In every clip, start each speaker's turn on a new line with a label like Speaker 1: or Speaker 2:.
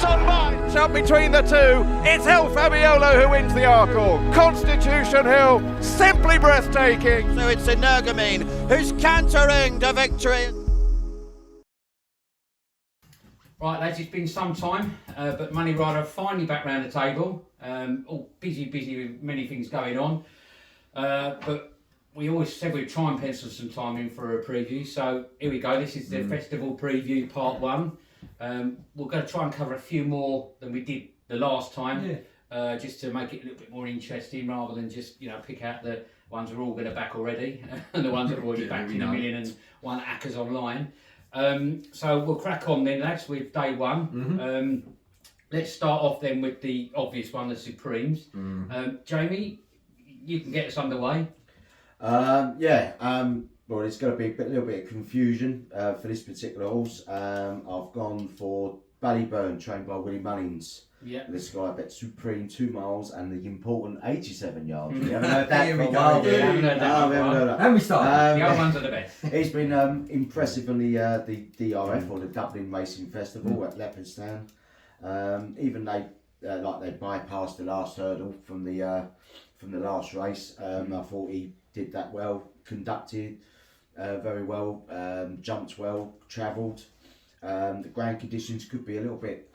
Speaker 1: on by. Up between the two, it's El Fabiolo who wins the Arkle. Constitution Hill, simply breathtaking.
Speaker 2: So it's Energumene who's cantering to victory.
Speaker 3: Right, lads, it's been some time, but Money Rider are finally back round the table. All busy with many things going on. But we always said we'd try and pencil some time in for a preview. So here we go. This is the festival preview, part one. We're going to try and cover a few more than we did the last time, just to make it a little bit more interesting, rather than just pick out the ones we're all going to back already and the ones that are already backed in a million and one hackers online. So we'll crack on then, lads, with day one. Let's start off then with the obvious one, the Supremes. Jamie, you can get us underway.
Speaker 4: Well, it's going to be a little bit of confusion for this particular horse. I've gone for Ballymore, trained by Willie Mullins.
Speaker 3: Yeah.
Speaker 4: This guy bet Supreme 2 miles and the important 87 yards. We haven't heard that for a while.
Speaker 3: We haven't heard that.
Speaker 5: And we start.
Speaker 3: The other ones are the best.
Speaker 4: He's been impressive on the DRF, or the Dublin Racing Festival at Leopardstown. Even they bypassed the last hurdle from the last race. I thought he did that well, conducted very well, jumped well, travelled. The ground conditions could be a little bit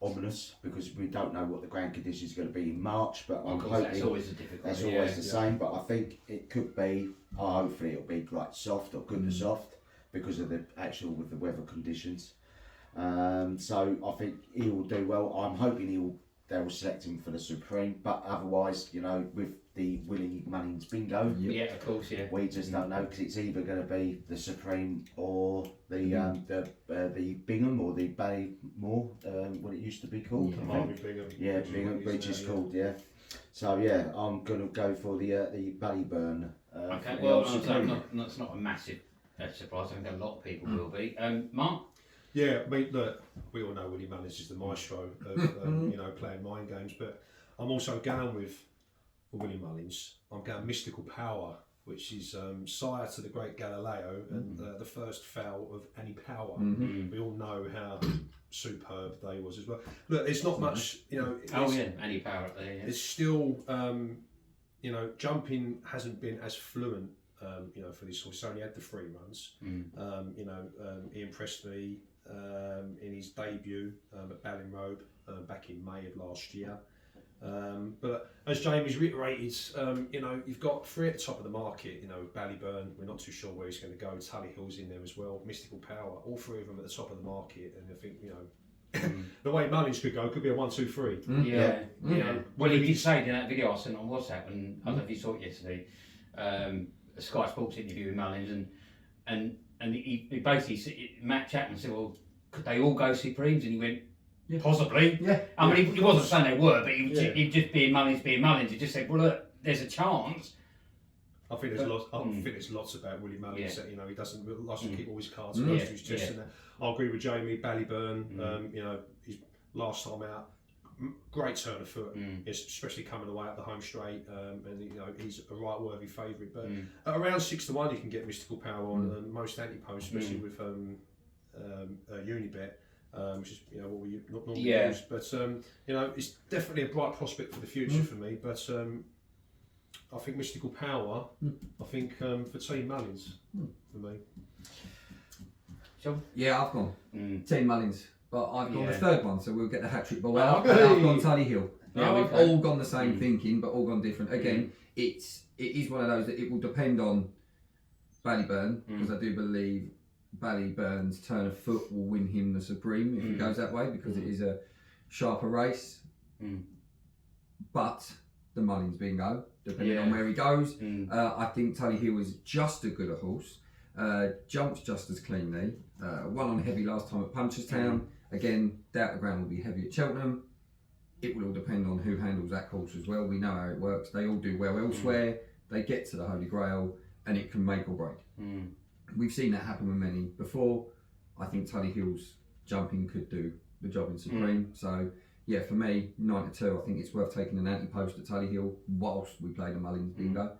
Speaker 4: ominous because we don't know what the ground conditions are going to be in March, but I'm hoping
Speaker 3: that's always a difficult.
Speaker 4: That's always the same, but I think it could be. Hopefully, it'll be like soft or good to soft because of the weather conditions. So I think he will do well. I'm hoping they will select him for the Supreme, but otherwise, with the Willie Mullins bingo,
Speaker 3: Yeah, of course, yeah.
Speaker 4: we just don't know because it's either going to be the Supreme or the Bingham or the Ballymore, what it used to be called.
Speaker 6: Bingham.
Speaker 4: Bingham, which is called, So I'm going to go for the Ballymore.
Speaker 3: Okay, well, that's not a massive surprise. I think a lot of people will be. Mark?
Speaker 6: Yeah, I mean, look, we all know Willie Mullins is the maestro of playing mind games, but I'm also going with Willie Mullins. I'm going Mystical Power, which is sire to the great Galileo and the first foal of Annie Power. We all know how superb they was as well. Look, it's not much,
Speaker 3: Annie Power up there. Yeah.
Speaker 6: It's still, jumping hasn't been as fluent. For this horse, he's only had the 3 runs. He impressed me in his debut at Ballymore back in May of last year. But as Jamie's reiterated, you've got 3 at the top of the market. Ballyburn, we're not too sure where he's going to go. Tully Hill's in there as well. Mystical Power, all 3 of them at the top of the market. And I think the way Mullins could go could be a 1, 2, 3.
Speaker 3: Yeah. Well, he did say in that video I sent on WhatsApp, and I don't know if you saw it yesterday. A Sky Sports interview with Mullins, and he basically, Matt Chapman said, well, could they all go Supremes? And he went, possibly. Yeah. I mean, he wasn't saying they were, but he'd just being Mullins. He just said, well, look, there's a chance.
Speaker 6: I think there's lots. I think there's lots about Willie Mullins. That, he doesn't keep all his cards close to his chest. And I agree with Jamie. Ballyburn. His last time out, great turn of foot, especially coming away at the home straight, and he's a right worthy favourite. But at around 6 to 1, you can get Mystical Power on most anti-posts, especially with Unibet, which is what we normally use. But it's definitely a bright prospect for the future for me. But I think Mystical Power. I think for Team Mullins for me.
Speaker 3: John?
Speaker 5: Yeah, I've gone Team Mullins. But I've gone the 3rd one, so we'll get the hat-trick ball out. And I've gone Tully Hill. We've all gone the same thinking, but all gone different. Again, it is one of those that it will depend on Ballyburn, because I do believe Ballyburn's turn of foot will win him the Supreme if it goes that way, because it is a sharper race. But the Mullins bingo, depending on where he goes. I think Tully Hill is just as good a horse. Jumps just as cleanly. Won on heavy last time at Punchestown. Again, doubt the ground will be heavy at Cheltenham. It will all depend on who handles that course as well. We know how it works. They all do well elsewhere. They get to the Holy Grail and it can make or break. We've seen that happen with many before. I think Tully Hill's jumping could do the job in Supreme. So yeah, for me, 9 to 2, I think it's worth taking an anti-post at Tully Hill whilst we play the Mullins bingo.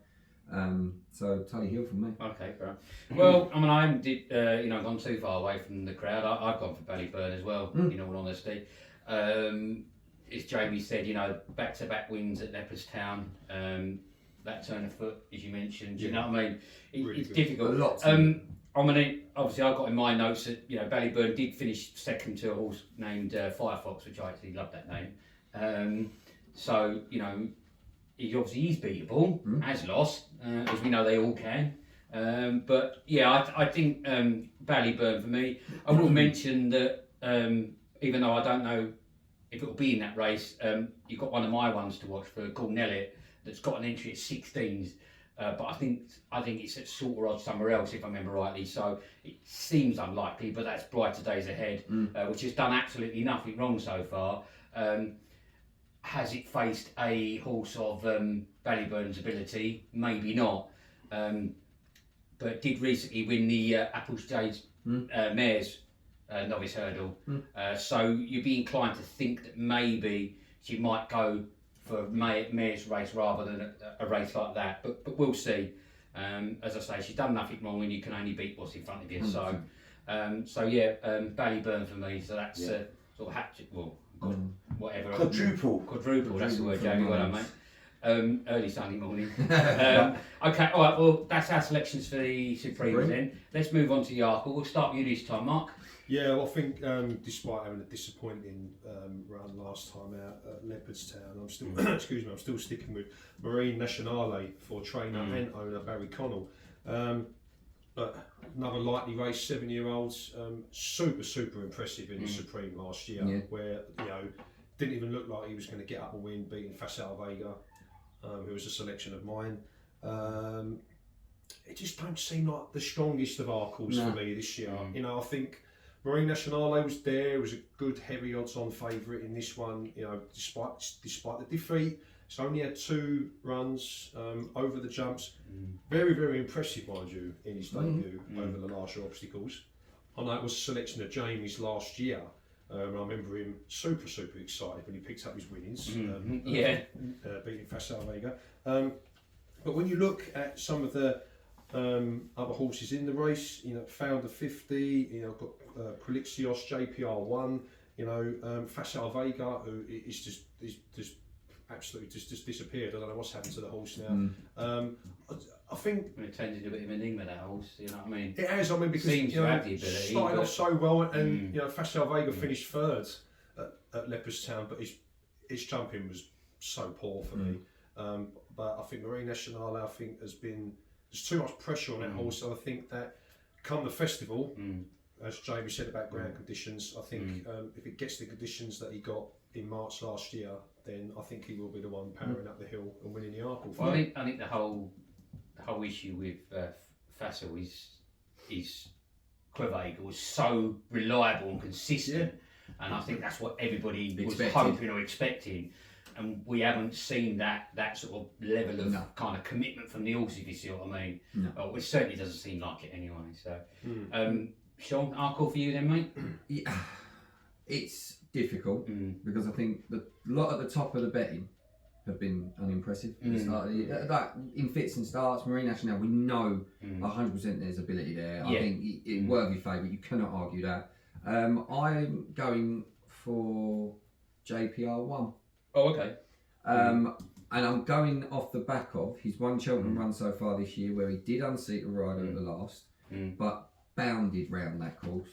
Speaker 5: So Tully Hill from me.
Speaker 3: Okay, bro. Well, I mean, I haven't gone too far away from the crowd. I've gone for Ballyburn as well, in all honesty. As Jamie said, back-to-back wins at Leopardstown. That turn of foot, as you mentioned, you know what I mean? It's difficult.
Speaker 5: A lot.
Speaker 3: I mean, obviously, I've got in my notes that Ballyburn did finish second to a horse named Firefox, which I actually love that name. So he obviously is beatable, has lost, as we know they all can. But yeah, I think Ballyburn for me. I will mention that even though I don't know if it'll be in that race, you've got one of my ones to watch for called Nellet that's got an entry at 16s. But I think it's at shorter odds somewhere else, if I remember rightly. So it seems unlikely, but that's Brighter Days Ahead, which has done absolutely nothing wrong so far. Has it faced a horse of Ballyburn's ability? Maybe not. But did recently win the Applesjade Mares novice hurdle. So you'd be inclined to think that maybe she might go for Mare's race rather than a race like that. But we'll see. As I say, she's done nothing wrong when you can only beat what's in front of you. So Ballyburn for me. So that's sort of hatchet. Well, whatever. Quadruple. That's the word, Jamie. Well done, mate. Early Sunday morning. Okay, all right. Well, that's our selections for the Supremes. Then let's move on to the Arkle. We'll start with you this time, Mark.
Speaker 6: Yeah, well, I think despite having a disappointing run last time out at Leopardstown, I'm still I'm still sticking with Marine Nationale for trainer and owner Barry Connell. But another lightly raced 7-year-olds, super impressive in the Supreme last year, where didn't even look like he was going to get up and win, beating Facile Vega, who was a selection of mine. It just don't seem like the strongest of Arkles for me this year. I think Marine Nationale was there. It was a good heavy odds-on favourite in this one. Despite the defeat, it's only had 2 runs over the jumps. Very impressive, mind you, in his debut over the larger obstacles. I know it was a selection of Jamie's last year. I remember him super excited when he picked up his winnings. Beating Facile Vega. But when you look at some of the other horses in the race, Founder 50, got Prolixios, JPR1, Facile Vega, who is just absolutely just disappeared. I don't know what's happened to the horse now. I think
Speaker 3: it turned into a bit of an enigma, that horse. You know what I mean?
Speaker 6: It has. I mean, because
Speaker 3: seems to have the ability,
Speaker 6: started off so well, and Facile Vega finished 3rd at Leopardstown, but his jumping was so poor for me. But I think Marine Nationale, there's too much pressure on that horse, and I think that come the festival, as Jamie said about ground conditions, I think if it gets the conditions that he got in March last year, then I think he will be the one powering up the hill and winning the Arkle.
Speaker 3: Well, I think the whole issue with Facile is Quevega was so reliable and consistent, and I think that's what everybody was hoping or expecting. And we haven't seen that sort of level of kind of commitment from the horse, if you see what I mean. Which certainly doesn't seem like it anyway. So, Sean, Arkle for you then, mate?
Speaker 5: Yeah, it's difficult because I think the lot at the top of the betting have been unimpressive. That in fits and starts, Marine Nationale, we know 100% there's ability there. I think it's worthy favourite. You cannot argue that. I'm going for JPR1.
Speaker 3: Oh, okay.
Speaker 5: And I'm going off the back of his one Cheltenham run so far this year, where he did unseat a rider at the last, but bounded round that course.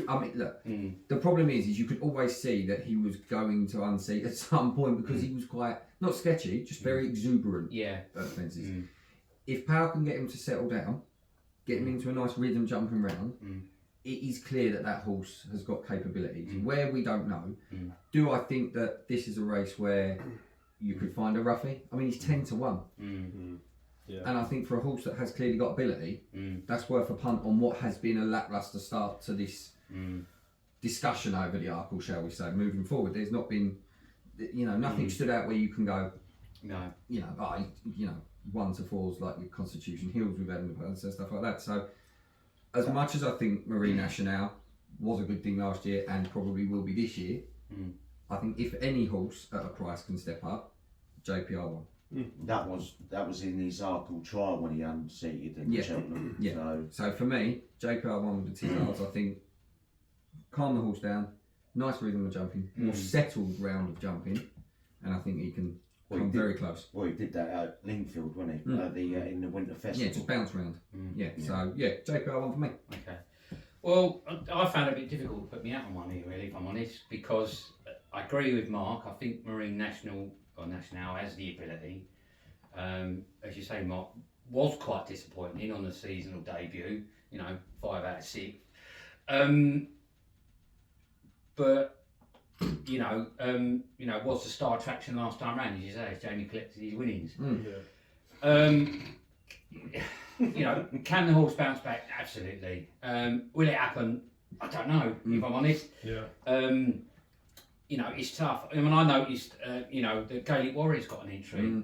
Speaker 5: I mean, look, the problem is you could always see that he was going to unseat at some point because he was quite, not sketchy, just very exuberant at fences. If Power can get him to settle down, get him into a nice rhythm jumping round, it is clear that horse has got capabilities. Where we don't know, do I think that this is a race where you could find a roughie? I mean, he's 10 to 1. And I think for a horse that has clearly got ability, that's worth a punt on what has been a lacklustre start to this discussion over the Arkle, shall we say, moving forward. There's not been, nothing stood out where you can go, 1 to 4s like your Constitution Hills we've had in the past and stuff like that. So, as much as I think Marine Nationale was a good thing last year and probably will be this year, I think if any horse at a price can step up, JPR1.
Speaker 4: That was in his Arkle trial when he unseated in Cheltenham.
Speaker 5: Yeah. So for me, JPR1 with the 2 yards, I think calm the horse down, nice rhythm of jumping, more settled round of jumping, and I think he can come very close.
Speaker 4: Well, he did that at Lingfield, wasn't he? In the Winter Festival.
Speaker 5: Yeah, just bounce round. So JPR1 for me.
Speaker 3: Okay. Well, I found it a bit difficult to put me out on one here, really, if I'm honest, because I agree with Mark. I think Marine National has the ability. As you say, Mark, was quite disappointing on the seasonal debut. 5 out of 6. But was the star attraction last time round? As you say, Jamie collected his winnings. Can the horse bounce back? Absolutely. Will it happen? I don't know, if I'm honest. It's tough. I noticed, the Gaelic Warrior's got an entry.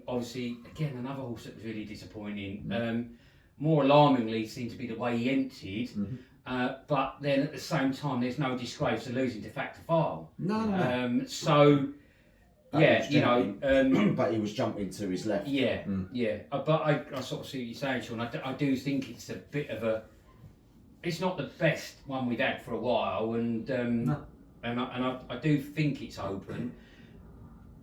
Speaker 3: Obviously, again, another horse that was really disappointing. More alarmingly, seemed to be the way he emptied. But then at the same time, there's no disgrace of losing to Factor File.
Speaker 5: No.
Speaker 4: But he was jumping to his left.
Speaker 3: But I sort of see what you're saying, Sean. I do think it's a bit of a. It's not the best one we've had for a while, and I do think it's open.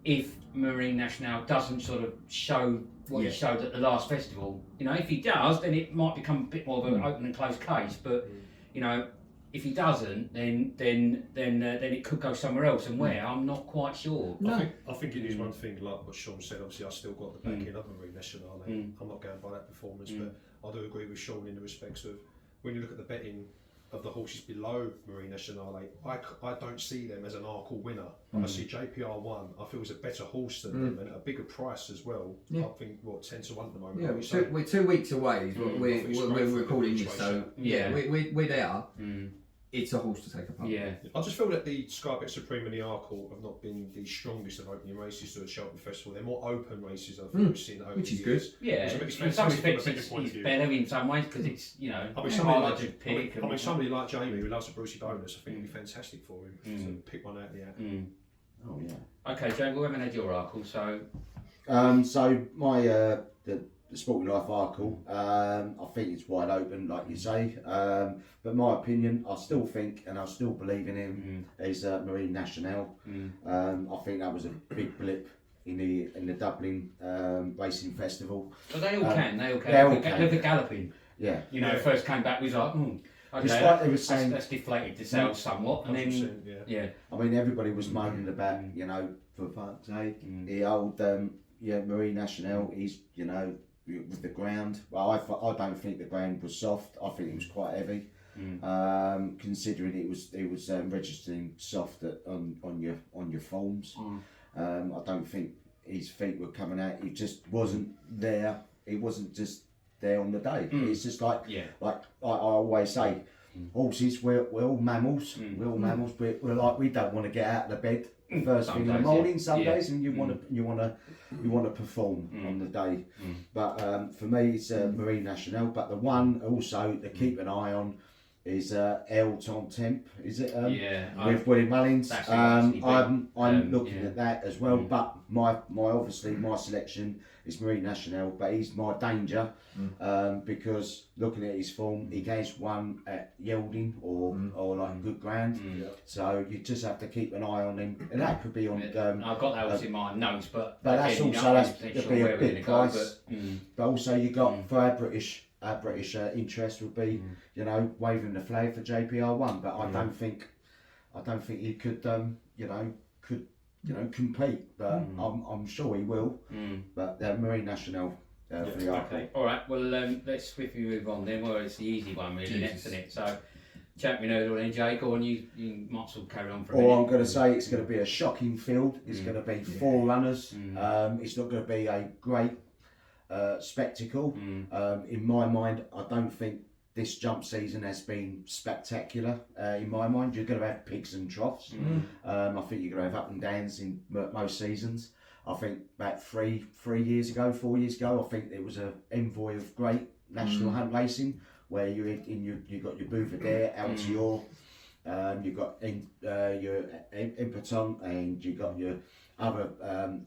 Speaker 3: If Marine National doesn't sort of show what he showed at the last festival, if he does, then it might become a bit more of an open and closed case. But if he doesn't, then it could go somewhere else, and where I'm not quite sure.
Speaker 6: I think it is one thing, like what Sean said. Obviously, I still got the backing of Marine National. I'm not going by that performance, but I do agree with Sean in the respects of when you look at the betting of the horses below Marine National, I don't see them as an Arkle winner. I see JPR1. I feel is a better horse than them and at a bigger price as well. I think 10 to 1 at the moment.
Speaker 5: Yeah, we're 2 weeks away. We're recording this, so we're there. It's a horse to take apart.
Speaker 6: I just feel that the Sky Bet Supreme and the Arkle have not been the strongest of opening races to the Cheltenham Festival. They're more open races I've seen over
Speaker 5: which
Speaker 6: the
Speaker 5: is
Speaker 6: years.
Speaker 5: good.
Speaker 3: Yeah, in some respects it's better in some ways because it's harder to pick.
Speaker 6: Somebody like Jamie who loves a Brucey bonus, I think it'd be fantastic for him to pick one out of the hat.
Speaker 4: Oh yeah.
Speaker 3: Okay, Jamie, we haven't had your Arkle, so.
Speaker 4: So my the Sporting Life Arkle, I think it's wide open, like you say. But my opinion, I still think and I still believe in him is Marine National. I think that was a big blip in the Dublin Racing Festival.
Speaker 3: But they all can. Look at Galloping.
Speaker 4: Yeah.
Speaker 3: First came back, was like, okay,
Speaker 4: despite they were saying
Speaker 3: that's deflated the sales somewhat, and then
Speaker 4: I mean, everybody was moaning about for fuck's sake, the old Marine National. He's with the ground. Well, I don't think the ground was soft. I think it was quite heavy. Considering it was registering soft on your forms. I don't think his feet were coming out. It just wasn't there. It wasn't just there on the day. It's just like I always say, horses. We're all mammals. We're all mammals. We're like, we don't want to get out of the bed first thing in the morning. Some days, and you want to perform on the day. But for me, it's Marine National. But the one also to keep an eye on is El Tom Temp. Is it? With Willie Mullins. I'm looking at that as well. But my selection is Marine National. But he's my danger because looking at his form, he gains one at Yielding or like good ground. So you just have to keep an eye on him, and that could be on.
Speaker 3: I've got those in my notes, but
Speaker 4: that's also that's to be a big price. But also you got for our British interest would be waving the flag for JPR1, but I don't think he could compete, but I'm sure he will. But Marine National for the Arkle.
Speaker 3: Okay, all right. Well, let's swiftly move on then. Well, it's the easy one really next, isn't it? So, champion hurdle then, Jay. Go on, you might as well carry on for a minute.
Speaker 4: I'm going to say it's going to be a shocking field. It's going to be 4 runners. It's not going to be a great spectacle. In my mind, I don't think this jump season has been spectacular. In my mind, you're going to have peaks and troughs. I think you're going to have up and downs in most seasons. I think about 4 years ago, I think it was an envoy of great national hunt racing where you got your Bouvedere, Altior, You've got your Impotent, and you've got your other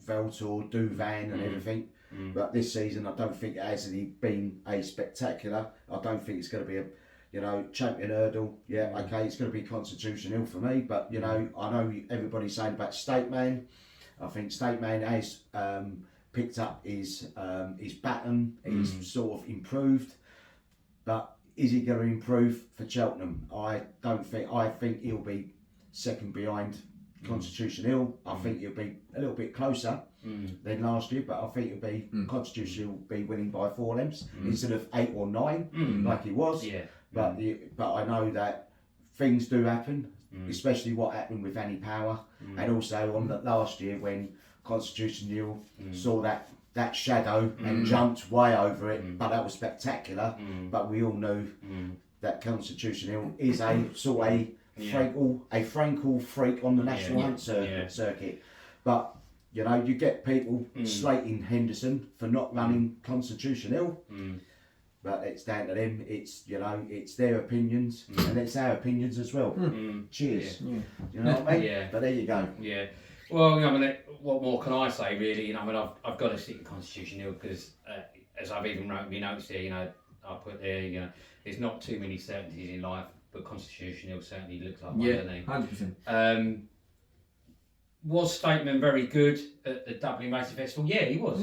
Speaker 4: Veltor, Duvan, and everything. But this season, I don't think it has been a spectacular. I don't think it's going to be a, you know, champion hurdle. Yeah, okay, it's going to be Constitution Hill for me. But you know, I know everybody's saying about State Man. I think State Man has picked up his baton. He's sort of improved, but is he going to improve for Cheltenham? I don't think. I think he'll be second behind Constitution Hill. I think he'll be a little bit closer than last year, but I think it'll be Constitution will be winning by 4 lengths instead of 8 or 9 like he was.
Speaker 3: Yeah.
Speaker 4: But I know that things do happen, especially what happened with Annie Power, and also on the last year when Constitution Hill saw that shadow and jumped way over it, but that was spectacular. But we all know that Constitution Hill is a sort of a Frankel freak on the national hunt circuit. But you know, you get people slating Henderson for not running Constitution Hill. But it's down to them. It's, you know, it's their opinions and it's our opinions as well. Cheers. You know what I mean?
Speaker 3: Yeah.
Speaker 4: But there you go.
Speaker 3: Yeah. Well, I mean, what more can I say, really? You know, I mean, I've got to stick to Constitution Hill because, as I've even wrote my notes here, you know, I put there, you know, there's not too many certainties in life, but Constitution Hill certainly looks like one, doesn't he?
Speaker 5: 100%.
Speaker 3: Was Stateman very good at the Dublin Racing Festival? Yeah, he was.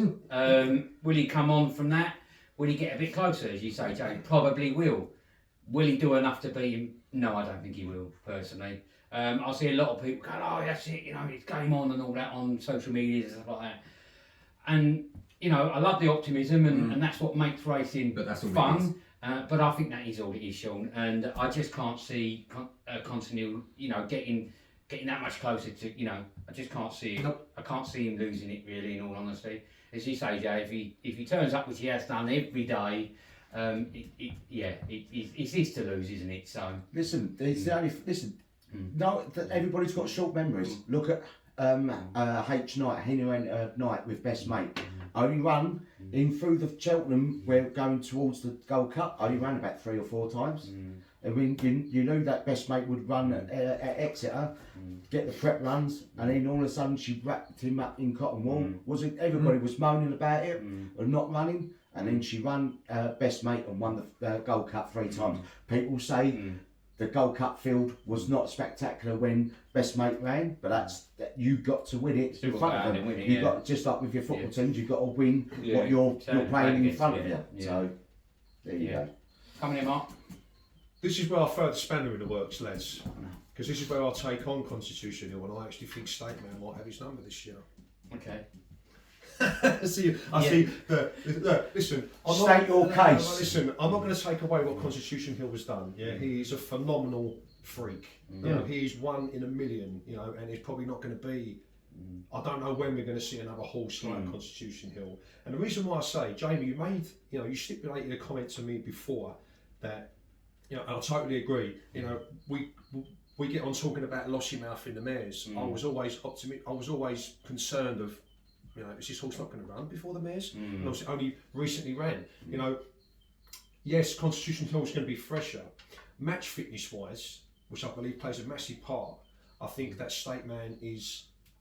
Speaker 3: Will he come on from that? Will he get a bit closer, as you say, Jay? Probably will. Will he do enough to beat him? No, I don't think he will, personally. I see a lot of people going, oh, that's it, you know, it's game on and all that on social media and stuff like that. And, you know, I love the optimism and that's what makes racing fun. But I think that is all it is, Sean. And I just can't see Continental, you know, getting that much closer to, you know, I just can't see it.
Speaker 5: Nope.
Speaker 3: I can't see him losing it, really, in all honesty. As you say, Jay, if he turns up, which he has done every day, it's his to lose, isn't it? So
Speaker 4: Listen, it's the only no. Everybody's got short memories. Look at H Knight, Henry Knight with Best Mate. Only run in through the Cheltenham. We're going towards the Gold Cup. Only ran about 3 or 4 times. And when you knew that Best Mate would run at Exeter, get the prep runs, and then all of a sudden she wrapped him up in cotton wool. Wasn't everybody was moaning about it and not running, and then she ran Best Mate and won the Gold Cup 3 times. People say the Gold Cup field was not spectacular when Best Mate ran, but that's you got to win it in front of them. You got just like with your football teams, you've got to win what you're playing in front of you. So there you go.
Speaker 3: coming in, Mark.
Speaker 6: This is where I throw the spanner in the works, lads. Because this is where I'll take on Constitution Hill, and I actually think Stateman might have his number this year.
Speaker 3: Okay.
Speaker 6: See, listen.
Speaker 4: State your case.
Speaker 6: Listen, I'm not going to take away what Constitution Hill has done. Yeah, he is a phenomenal freak. You know, he is 1 in a million. You know, and he's probably not going to be. I don't know when we're going to see another horse like Constitution Hill. And the reason why I say, Jamie, you stipulated a comment to me before that, you know, and I totally agree. You know, we get on talking about Lossiemouth in the mares. I was always concerned of, you know, is this horse not going to run before the mares? And obviously only recently ran. You know, yes, Constitution Hill is going to be fresher. Match fitness wise, which I believe plays a massive part, I think that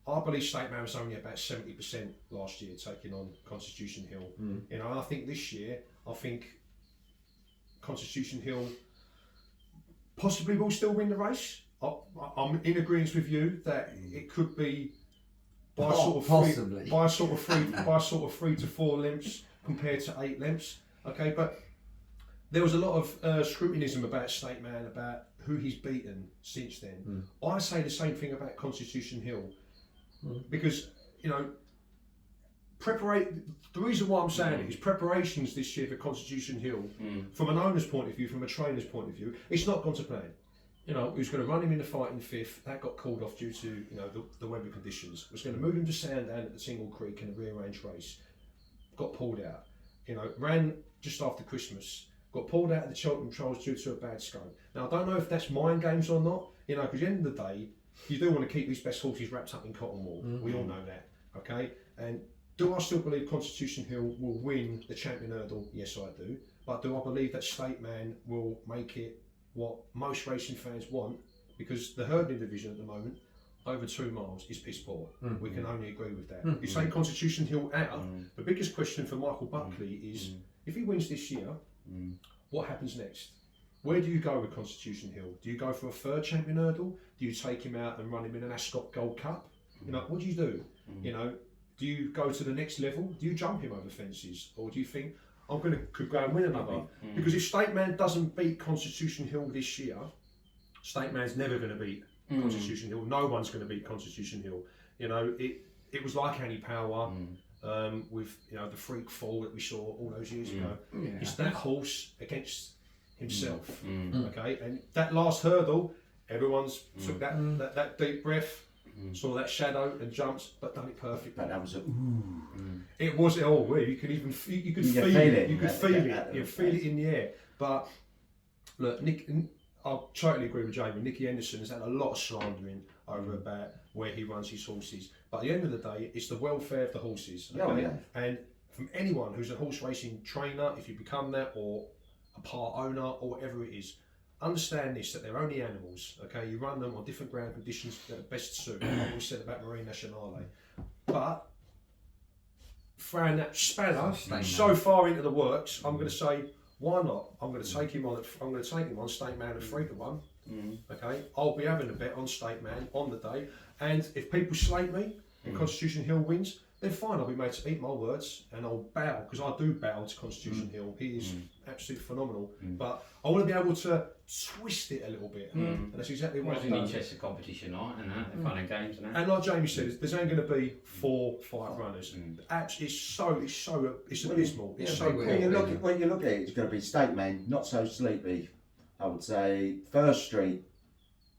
Speaker 6: I believe Stateman was only about 70% last year taking on Constitution Hill. You know, and I think this year, Constitution Hill possibly will still win the race. I'm in agreement with you that it could be by sort of 3 to 4 lengths compared to 8 lengths. Okay, but there was a lot of scrutinism about Stateman, about who he's beaten since then. I say the same thing about Constitution Hill because, you know, the reason why I'm saying it is preparations this year for Constitution Hill, from an owner's point of view, from a trainer's point of view, it's not gone to plan. You know, he was going to run him in the fighting fifth. That got called off due to, you know, the weather conditions. Was going to move him to Sandown at the Single Creek in a rearranged race. Got pulled out. You know, ran just after Christmas. Got pulled out of the Cheltenham trials due to a bad scope. Now, I don't know if that's mind games or not. You know, because at the end of the day, you do want to keep these best horses wrapped up in cotton wool. We all know that. Okay? And do I still believe Constitution Hill will win the Champion Hurdle? Yes, I do. But do I believe that Stateman will make it what most racing fans want, because the hurdling division at the moment, over 2 miles, is piss poor. We can only agree with that. You say Constitution Hill out, the biggest question for Michael Buckley is, if he wins this year, what happens next? Where do you go with Constitution Hill? Do you go for a 3rd champion hurdle? Do you take him out and run him in an Ascot Gold Cup? You know, what do you do? You know, do you go to the next level? Do you jump him over fences? Or do you think, could go and win another? Because if State Man doesn't beat Constitution Hill this year, State Man's never going to beat Constitution Hill. No one's going to beat Constitution Hill. You know, it was like Annie Power with, you know, the freak fall that we saw all those years ago. It's that horse against himself. Okay, and that last hurdle, everyone's took that deep breath, saw that shadow and jumped, but done it perfectly.
Speaker 4: But that was a
Speaker 6: It was you could even you could feel it. You could feel it. You feel it in the air. But look, I totally agree with Jamie. Nicky Henderson has had a lot of slandering over about where he runs his horses. But at the end of the day, it's the welfare of the horses. Okay? And from anyone who's a horse racing trainer, if you become that, or a part owner, or whatever it is, understand this, that they're only animals. Okay, you run them on different ground conditions that best suit. Like we said about Marine Nationale. But throwing that spanner so far into the works, I'm going to say, why not? I'm going to take him on. I'm going to take him on State Man at 3-1. Okay, I'll be having a bet on State Man on the day, and if people slate me and Constitution Hill wins, then fine. I'll be made to eat my words, and I'll bow, because I do bow to Constitution Hill. He is absolutely phenomenal, but I want to be able to twist it a little bit, and that's exactly what I've done.
Speaker 3: It's a competition, right? And fun and games, and that.
Speaker 6: And like Jamie said, there's only going to be 4-5 runners. It's abysmal. It's so cool.
Speaker 4: When you look at it, it's going to be State Man, Not So Sleepy. I would say First Street,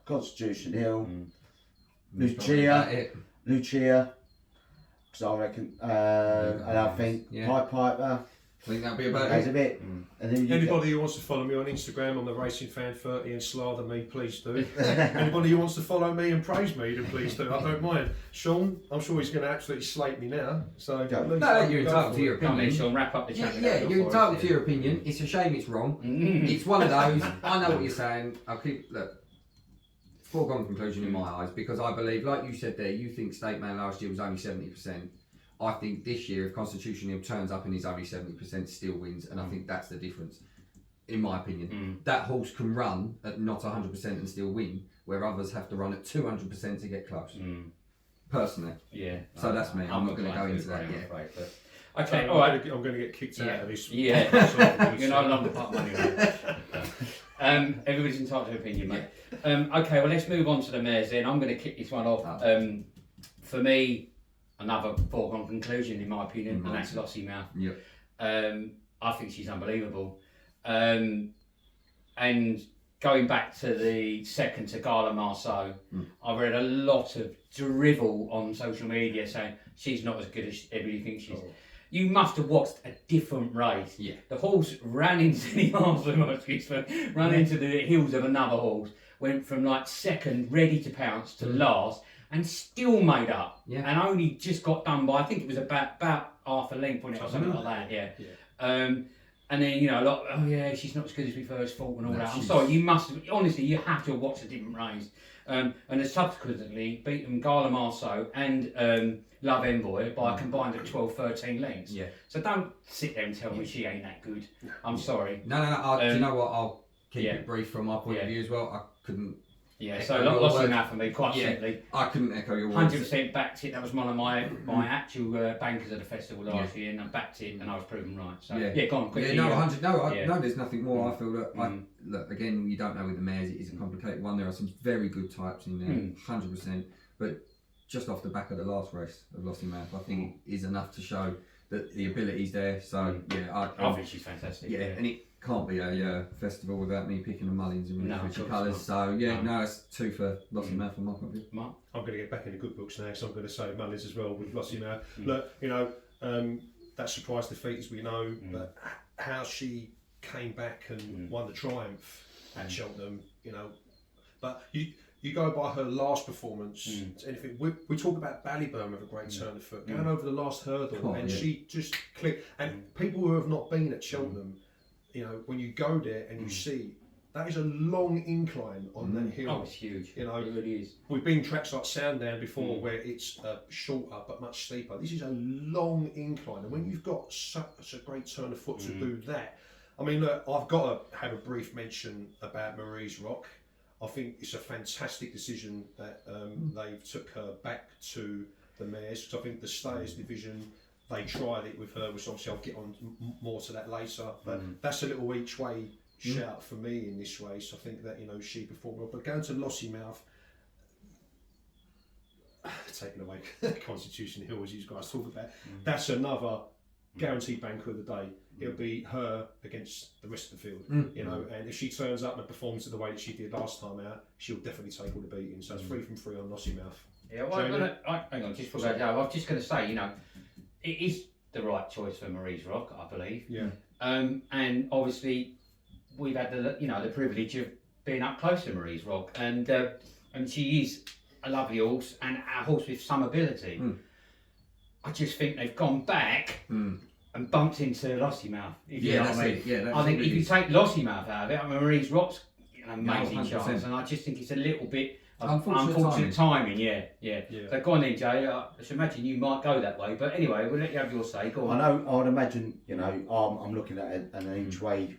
Speaker 4: Constitution Hill, Lucia. Because I reckon, and I think Pied Piper.
Speaker 5: I think that'll be about
Speaker 4: That's a bit. And then
Speaker 6: Anybody who wants to follow me on Instagram on the Racing Fan 30 and slather me, please do. Anybody who wants to follow me and praise me, then please do. I don't mind. Sean, I'm sure he's going to absolutely slate me now. So
Speaker 5: no, you're entitled to your
Speaker 3: Come
Speaker 5: opinion.
Speaker 3: in, Sean, wrap up the chat.
Speaker 5: Yeah, you're entitled to your opinion. It's a shame it's wrong. It's one of those. I know what you're saying. Foregone conclusion in my eyes, because I believe, like you said there, you think State Man last year was only 70%. I think this year, if Constitution Hill turns up and is only 70%, still wins, and I think that's the difference, in my opinion. That horse can run at not 100% and still win, where others have to run at 200% to get close. Personally.
Speaker 3: Yeah.
Speaker 5: So that's me. I'm not going to go into that yet.
Speaker 6: Okay, all right. I'm going to get kicked out of this.
Speaker 3: Yeah. You're no longer part money. Everybody's entitled to an opinion, mate. Okay, well, let's move on to the mares then. I'm going to kick this one off. For me, another foregone conclusion in my opinion, and that's Lossy Mouth. I think she's unbelievable. And going back to the second to Gala Marceau, I've read a lot of drivel on social media saying she's not as good as everybody thinks she is. You must have watched a different race.
Speaker 5: Yeah.
Speaker 3: The horse ran into the arms of ran into the heels of another horse, went from like second, ready to pounce, to last, and still made up. And only just got done by, I think it was about half a length, wasn't it, or something like that. And then, you know, like, she's not as good as we first thought and all that. I'm sorry, you must have, honestly, you have to have watched a different race. And has subsequently beaten Gala Marceau and Love Envoy by a combined of 12-13 lengths. So don't sit there and tell me she ain't that good. I'm sorry.
Speaker 5: No. Do you know what? I'll keep it brief from my point of view as well. I couldn't.
Speaker 3: So Lossy Mouth for me, quite simply.
Speaker 5: I couldn't echo your words.
Speaker 3: 100% backed it. That was one of my actual bankers at the festival last year, and I backed it, and I was proven right. So go on quickly.
Speaker 5: No, 100. No, there's nothing more. I feel that look, again, you don't know with the mares. It is a complicated one. There are some very good types in there, 100%. But just off the back of the last race of Lossy Mouth, I think is enough to show that the ability's there. So
Speaker 3: I think she's fantastic.
Speaker 5: And it can't be a festival without me picking the Mullins and Richard colours. So it's 2 for Lossy Mouth from my point of view.
Speaker 3: Mark?
Speaker 6: I'm going to get back in the good books now, so I'm going to say Mullins as well with Lossy Mouth. Look, you know, that surprise defeat, as we know, but how she came back and won the Triumph at Cheltenham, you know, but you go by her last performance, anything. We talk about Ballymore with a great turn of foot, going over the last hurdle, and she just clicked. And people who have not been at Cheltenham, you know, when you go there and you see that is a long incline on that hill.
Speaker 3: Oh, it's huge.
Speaker 6: You know,
Speaker 3: it really is.
Speaker 6: We've been tracks like Sandown before where it's shorter but much steeper. This is a long incline, and when you've got such a great turn of foot to do that, I mean, look, I've got to have a brief mention about Marie's Rock. I think it's a fantastic decision that they took her back to the mares, because I think the Stayers division, they tried it with her, which obviously I'll get on more to that later, but that's a little each way shout for me in this race. I think that, you know, she performed well, but going to Lossiemouth, taking away Constitution Hill, as you guys talk about, that's another guaranteed banker of the day. It'll be her against the rest of the field, you know, and if she turns up and performs the way that she did last time out, she'll definitely take all the beating. So it's 3 from 3 on Lossiemouth.
Speaker 3: Yeah, well, hang on, just before I go, I was just going to say, you know, it is the right choice for Marie's Rock, I believe.
Speaker 6: Yeah.
Speaker 3: And obviously, we've had the privilege of being up close to Marie's Rock, and she is a lovely horse and a horse with some ability. I just think they've gone back and bumped into Lossiemouth. If you know what I mean. I think if you take Lossiemouth out of it, Marie's Rock's an amazing chance, and I just think it's a little bit unfortunate timing. Yeah. So go on then, Jay. I should imagine you might go that way, but anyway, we'll let you have your say. Go on.
Speaker 4: I know. I would imagine. You know, I'm looking at an each way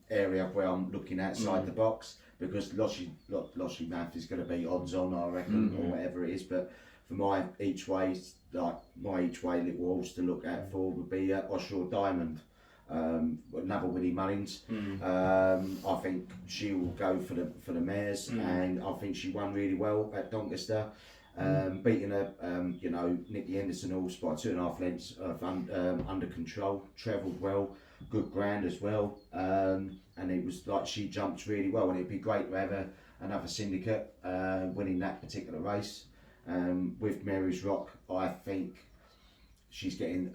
Speaker 4: area where I'm looking outside the box, because Lossiemouth is going to be odds on, I reckon, or whatever it is. But for my each way little horse to look out for would be Offshore Diamond. Another Winnie Mullins. I think she will go for the mares, and I think she won really well at Doncaster, beating her, Nicky Henderson horse by 2.5 lengths of under control. Travelled well, good ground as well, and it was like she jumped really well, and it'd be great to have another syndicate winning that particular race. With Mary's Rock, I think she's getting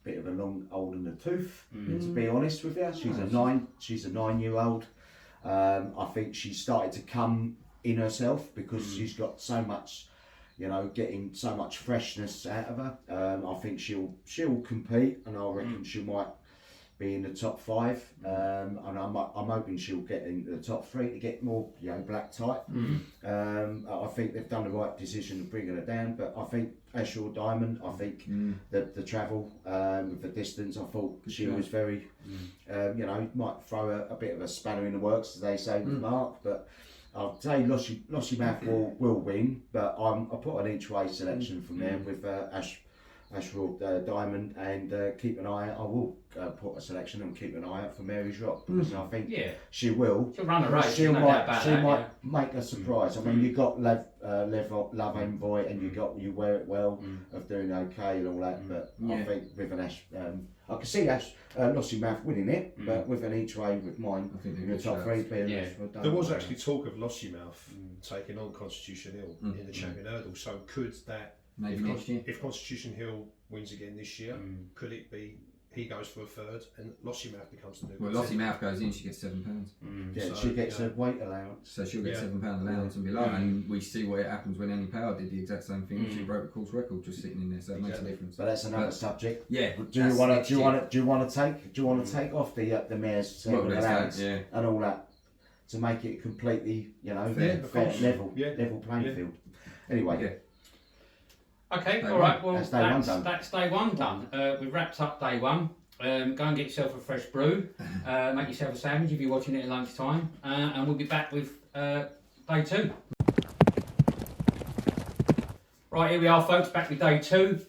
Speaker 4: bit of a long old in the tooth, to be honest with you. She's a 9-year-old. I think she's started to come in herself, because she's got so much, getting so much freshness out of her. I think she'll compete, and I reckon she might be in the top 5, and I'm hoping she'll get into the top 3 to get more black type. I think they've done the right decision of bringing her down, but I think Ashore Diamond, I think the travel with the distance, I thought she was very might throw a bit of a spanner in the works, as they say with Mark, but I'll say Lossiemouth will win, but I put an each way selection from there with Ashore Diamond, and keep an eye out. I will put a selection and keep an eye out for Mary's Rock, because I think she'll
Speaker 3: run a race.
Speaker 4: She might make a surprise. I mean, you got Love Envoy, and you wear it well of doing okay and all that. But I think with an I can see Lossiemouth winning it, but with an each way with mine in the top 3.
Speaker 6: There was actually talk of Lossiemouth taking on Constitution Hill in the Champion Hurdle. So could that?
Speaker 5: Maybe next year.
Speaker 6: If Constitution Hill wins again this year, could it be he goes for a third and Lossiemouth becomes the new?
Speaker 5: Well, Lossiemouth goes in, she gets £7.
Speaker 4: So she gets a weight allowance.
Speaker 5: So she'll get £7 allowance and below, and we see what happens when Annie Power did the exact same thing. She broke the course record just sitting in there, so it makes a difference.
Speaker 4: But that's another subject.
Speaker 5: Yeah.
Speaker 4: Do you want to take off the mares allowance and all that to make it completely fair, level playing field? Anyway.
Speaker 3: Yeah. Okay,
Speaker 5: day
Speaker 3: all right, well,
Speaker 4: that's
Speaker 3: day one done. We've wrapped up day one. Go and get yourself a fresh brew, make yourself a sandwich if you're watching it at lunchtime, and we'll be back with day 2. Right, here we are, folks, back with day 2.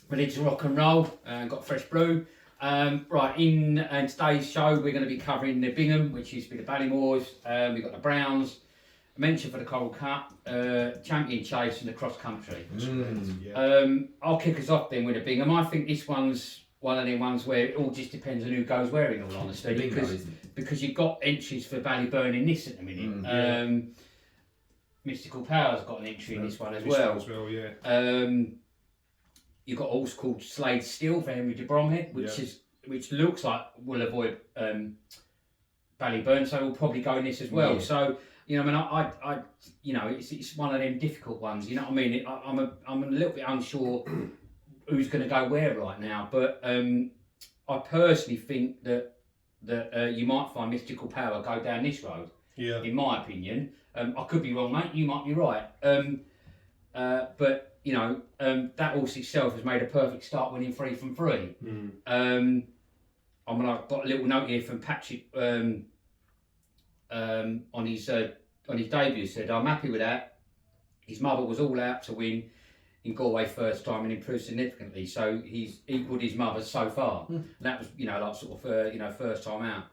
Speaker 3: Ready to rock and roll, got a fresh brew. Right, in today's show, we're going to be covering the Bingham, which used to be the Ballymores. We've got the Browns. Mention for the Coral Cup, Champion Chase and the Cross Country. I'll kick us off then with the Bingham. I think this one's one of them ones where it all just depends on who goes where, in all honesty, because you've got entries for Ballyburn in this at the minute. Mystical Power's got an entry in this one as well. You've got a horse called Slade Steel for Henry de Bromhead, which looks like will avoid Ballyburn, so we'll probably go in this as well. So. I it's one of them difficult ones. You know what I mean? I'm a little bit unsure who's going to go where right now. But I personally think that you might find Mystical Power go down this road
Speaker 6: Yeah.
Speaker 3: in my opinion. I could be wrong, mate. You might be right. But you know, that horse itself has made a perfect start, winning 3 from 3. I've got a little note here from Patrick on his debut. Said, "I'm happy with that. His mother was all out to win in Galway first time and improved significantly. So he's equalled his mother so far. And that was, you know, like sort of, first time out.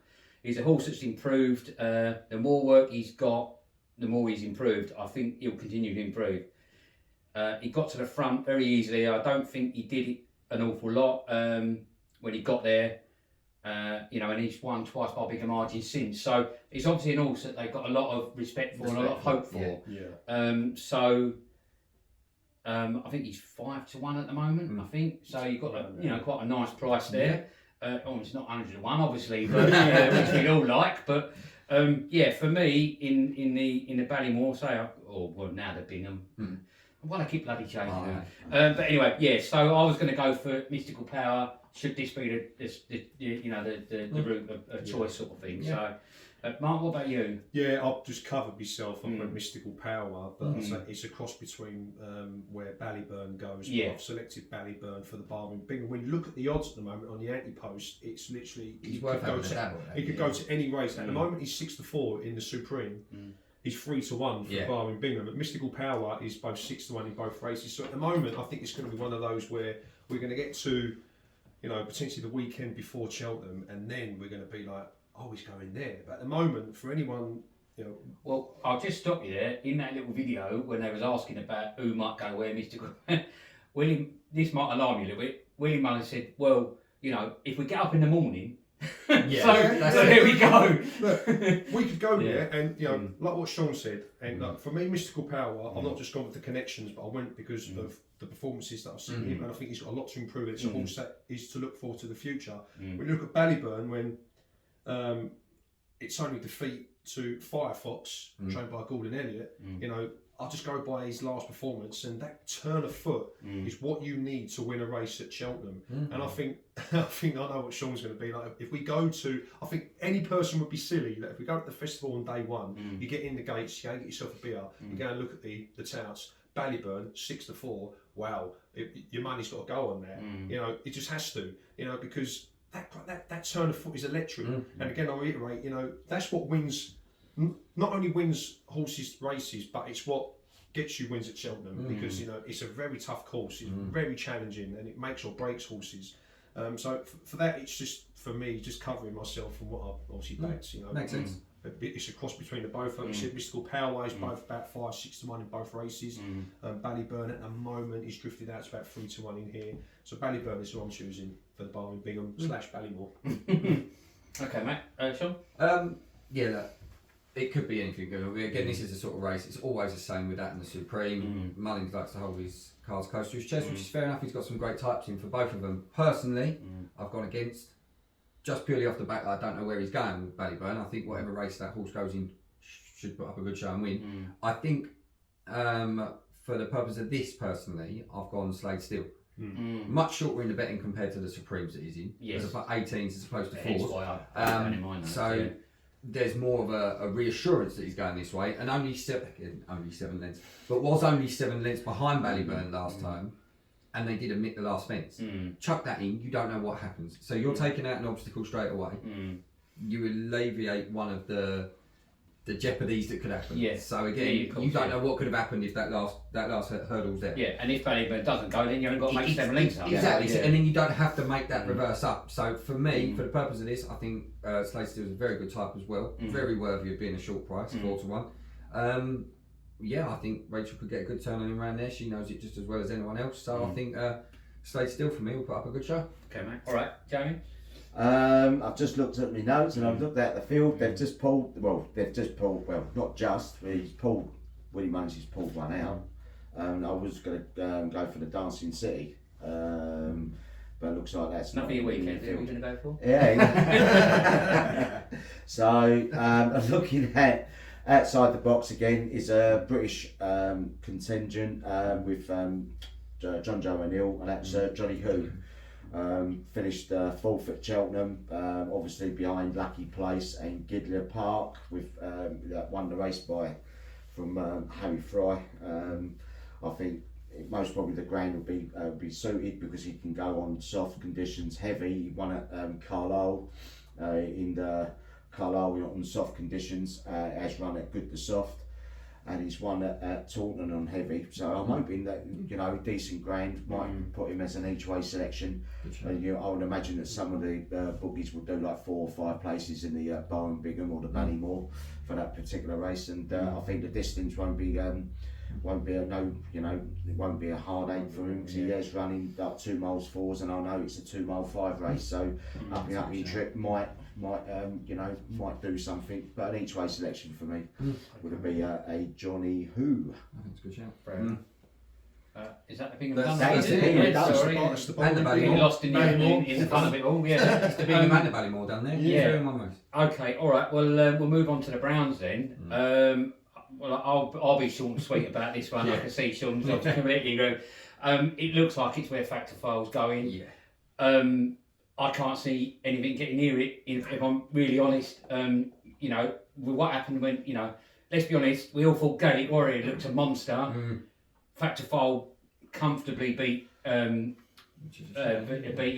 Speaker 3: He's a horse that's improved. The more work he's got, the more he's improved. I think he'll continue to improve. He got to the front very easily. I don't think he did it an awful lot when he got there. And he's won twice by a bigger margin since. So it's obviously an horse that they've got a lot of respect for and a lot of hope for. I think he's 5-1 at the moment. I think so. You've got quite a nice price there. It's not 100-1, obviously, but which we'd all like. But for me, in the Ballymore, now the Bingham. Why do I keep bloody changing them? But anyway, so I was going to go for Mystical Power. Should this be the route of choice sort of thing? So, Mark, what about you?
Speaker 6: Yeah, I've just covered myself. I've got Mystical Power, but I'd say it's a cross between where Ballyburn goes.
Speaker 3: Yeah.
Speaker 6: I've selected Ballyburn for the Barwon Bingham. When you look at the odds at the moment on the anti-post, it's literally
Speaker 5: He's worth having a dabble at.
Speaker 6: He could go to any race. At the moment, he's 6-4 in the Supreme. He's 3-1 for Barwon Bingham. But Mystical Power is both 6-1 in both races. So at the moment, I think it's going to be one of those where we're going to get to, potentially the weekend before Cheltenham, and then we're going to be like, oh, he's going there. But at the moment, for anyone,
Speaker 3: Well, I'll just stop you there. In that little video, when they was asking about who might go where, Mystical, William, this might alarm you a little bit. William Mullins said, well, if we get up in the morning, so there we go.
Speaker 6: Look, we could go there, and like what Sean said, and for me, Mystical Power, I've not just gone with the connections, but I went because of the performances that I've seen him, and I think he's got a lot to improve. It's a horse that is to look forward to the future. When you look at Ballyburn, when it's only defeat to Firefox, trained by Gordon Elliott, I'll just go by his last performance, and that turn of foot is what you need to win a race at Cheltenham. And I think I know what Sean's going to be like. If we go to, I think any person would be silly that if we go to the festival on day one, you get in the gates, you go and get yourself a beer, you go and look at the touts. Ballyburn 6-4. Wow, your money's got to go on there. It just has to. Because that turn of foot is electric. And again, I reiterate, that's what wins. Not only wins horses races, but it's what gets you wins at Cheltenham, because it's a very tough course. It's very challenging, and it makes or breaks horses. So for that, it's just for me just covering myself from what I've obviously backed.
Speaker 5: Makes sense.
Speaker 6: It's a cross between the both. Like you said, Mystical Power is both about 5-6-1 in both races. Ballyburn at the moment is drifted out to about 3-1 in here. So Ballyburn is who I'm choosing for the Barwon Bingham / Ballymore.
Speaker 3: Okay, mate. Sean?
Speaker 5: Look, it could be anything. Again, this is a sort of race. It's always the same with that and the Supreme. Mullins likes to hold his cards close to his chest, which is fair enough. He's got some great types in for both of them. Personally, I've gone against, just purely off the back, I don't know where he's going with Ballyburn. I think whatever race that horse goes in should put up a good show and win. I think for the purpose of this, personally, I've gone Slade Still. Much shorter in the betting compared to the Supremes that he's in.
Speaker 3: Yes.
Speaker 5: 18s as opposed to 4s.
Speaker 3: Hence why I had that in mind.
Speaker 5: So there's more of a reassurance that he's going this way, and only 7 lengths, but was only 7 lengths behind Ballyburn last time, and they did admit the last fence. Chuck that in, you don't know what happens. So you're taking out an obstacle straight away. You alleviate one of the jeopardies that could happen.
Speaker 3: Yes.
Speaker 5: So again, you don't know what could have happened if that last hurdle's there.
Speaker 3: Yeah, and if Ballyburn doesn't go, then you haven't got to make 7 lengths up.
Speaker 5: Exactly, and then you don't have to make that reverse up. So for me, for the purpose of this, I think Slade Still is a very good type as well. Very worthy of being a short price, 4-1. I think Rachel could get a good turn on him around there. She knows it just as well as anyone else. So I think Slade Still for me will put up a good show.
Speaker 3: Okay, mate. All right, Jamie.
Speaker 4: I've just looked at my notes and I've looked at the field. They've just pulled. Not just. Willie Mullins has pulled one out. I was going to go for the Dancing City, but it looks like that's
Speaker 3: not for your weekend. Who are we going to go for?
Speaker 4: Yeah. So looking at outside the box again is a British contingent with John Joe O'Neill, and that's Johnny Who. Finished 4th at Cheltenham, obviously behind Lucky Place and Gidler Park, with that won the race from Harry Fry. I think most probably the ground will be suited because he can go on soft conditions, heavy. He won at Carlisle in the Carlisle on soft conditions, has run at good to soft, and he's won at Taunton on heavy. So I'm hoping that decent ground might put him as an each way selection. I would imagine that some of the bookies will do like 4 or 5 places in the Ballymore or the Ballymore for that particular race, and I think the distance won't be it won't be a hard ache for him because he is running like 2 miles 4s, and I know it's a 2 mile 5 race, so up trip might do something. But an each way selection for me would be a Johnny Who.
Speaker 5: I think it's a good shout.
Speaker 3: Is that the Bingham
Speaker 5: That's-
Speaker 3: Dundee?
Speaker 5: that's
Speaker 3: Is it?
Speaker 5: the Bingham
Speaker 3: Yeah,
Speaker 6: Dundee.
Speaker 3: sorry.
Speaker 6: That's the
Speaker 5: And the
Speaker 3: Getting
Speaker 5: Ballymore.
Speaker 3: lost in the fun of it all. Yeah, it's the
Speaker 5: Bingham
Speaker 3: Bingham.
Speaker 5: and the Ballymore down there.
Speaker 3: Yeah.
Speaker 5: 2 in 1 race.
Speaker 3: Okay, all right. Well, we'll move on to the Browns then. Well, I'll be short and sweet about this one. I can see Sean's completely agree. It looks like it's where Factor File's going.
Speaker 5: Yeah.
Speaker 3: I can't see anything getting near it. If I'm really honest, with what happened when let's be honest, we all thought Gaelic Warrior looked a monster. Factor File comfortably beat beaten,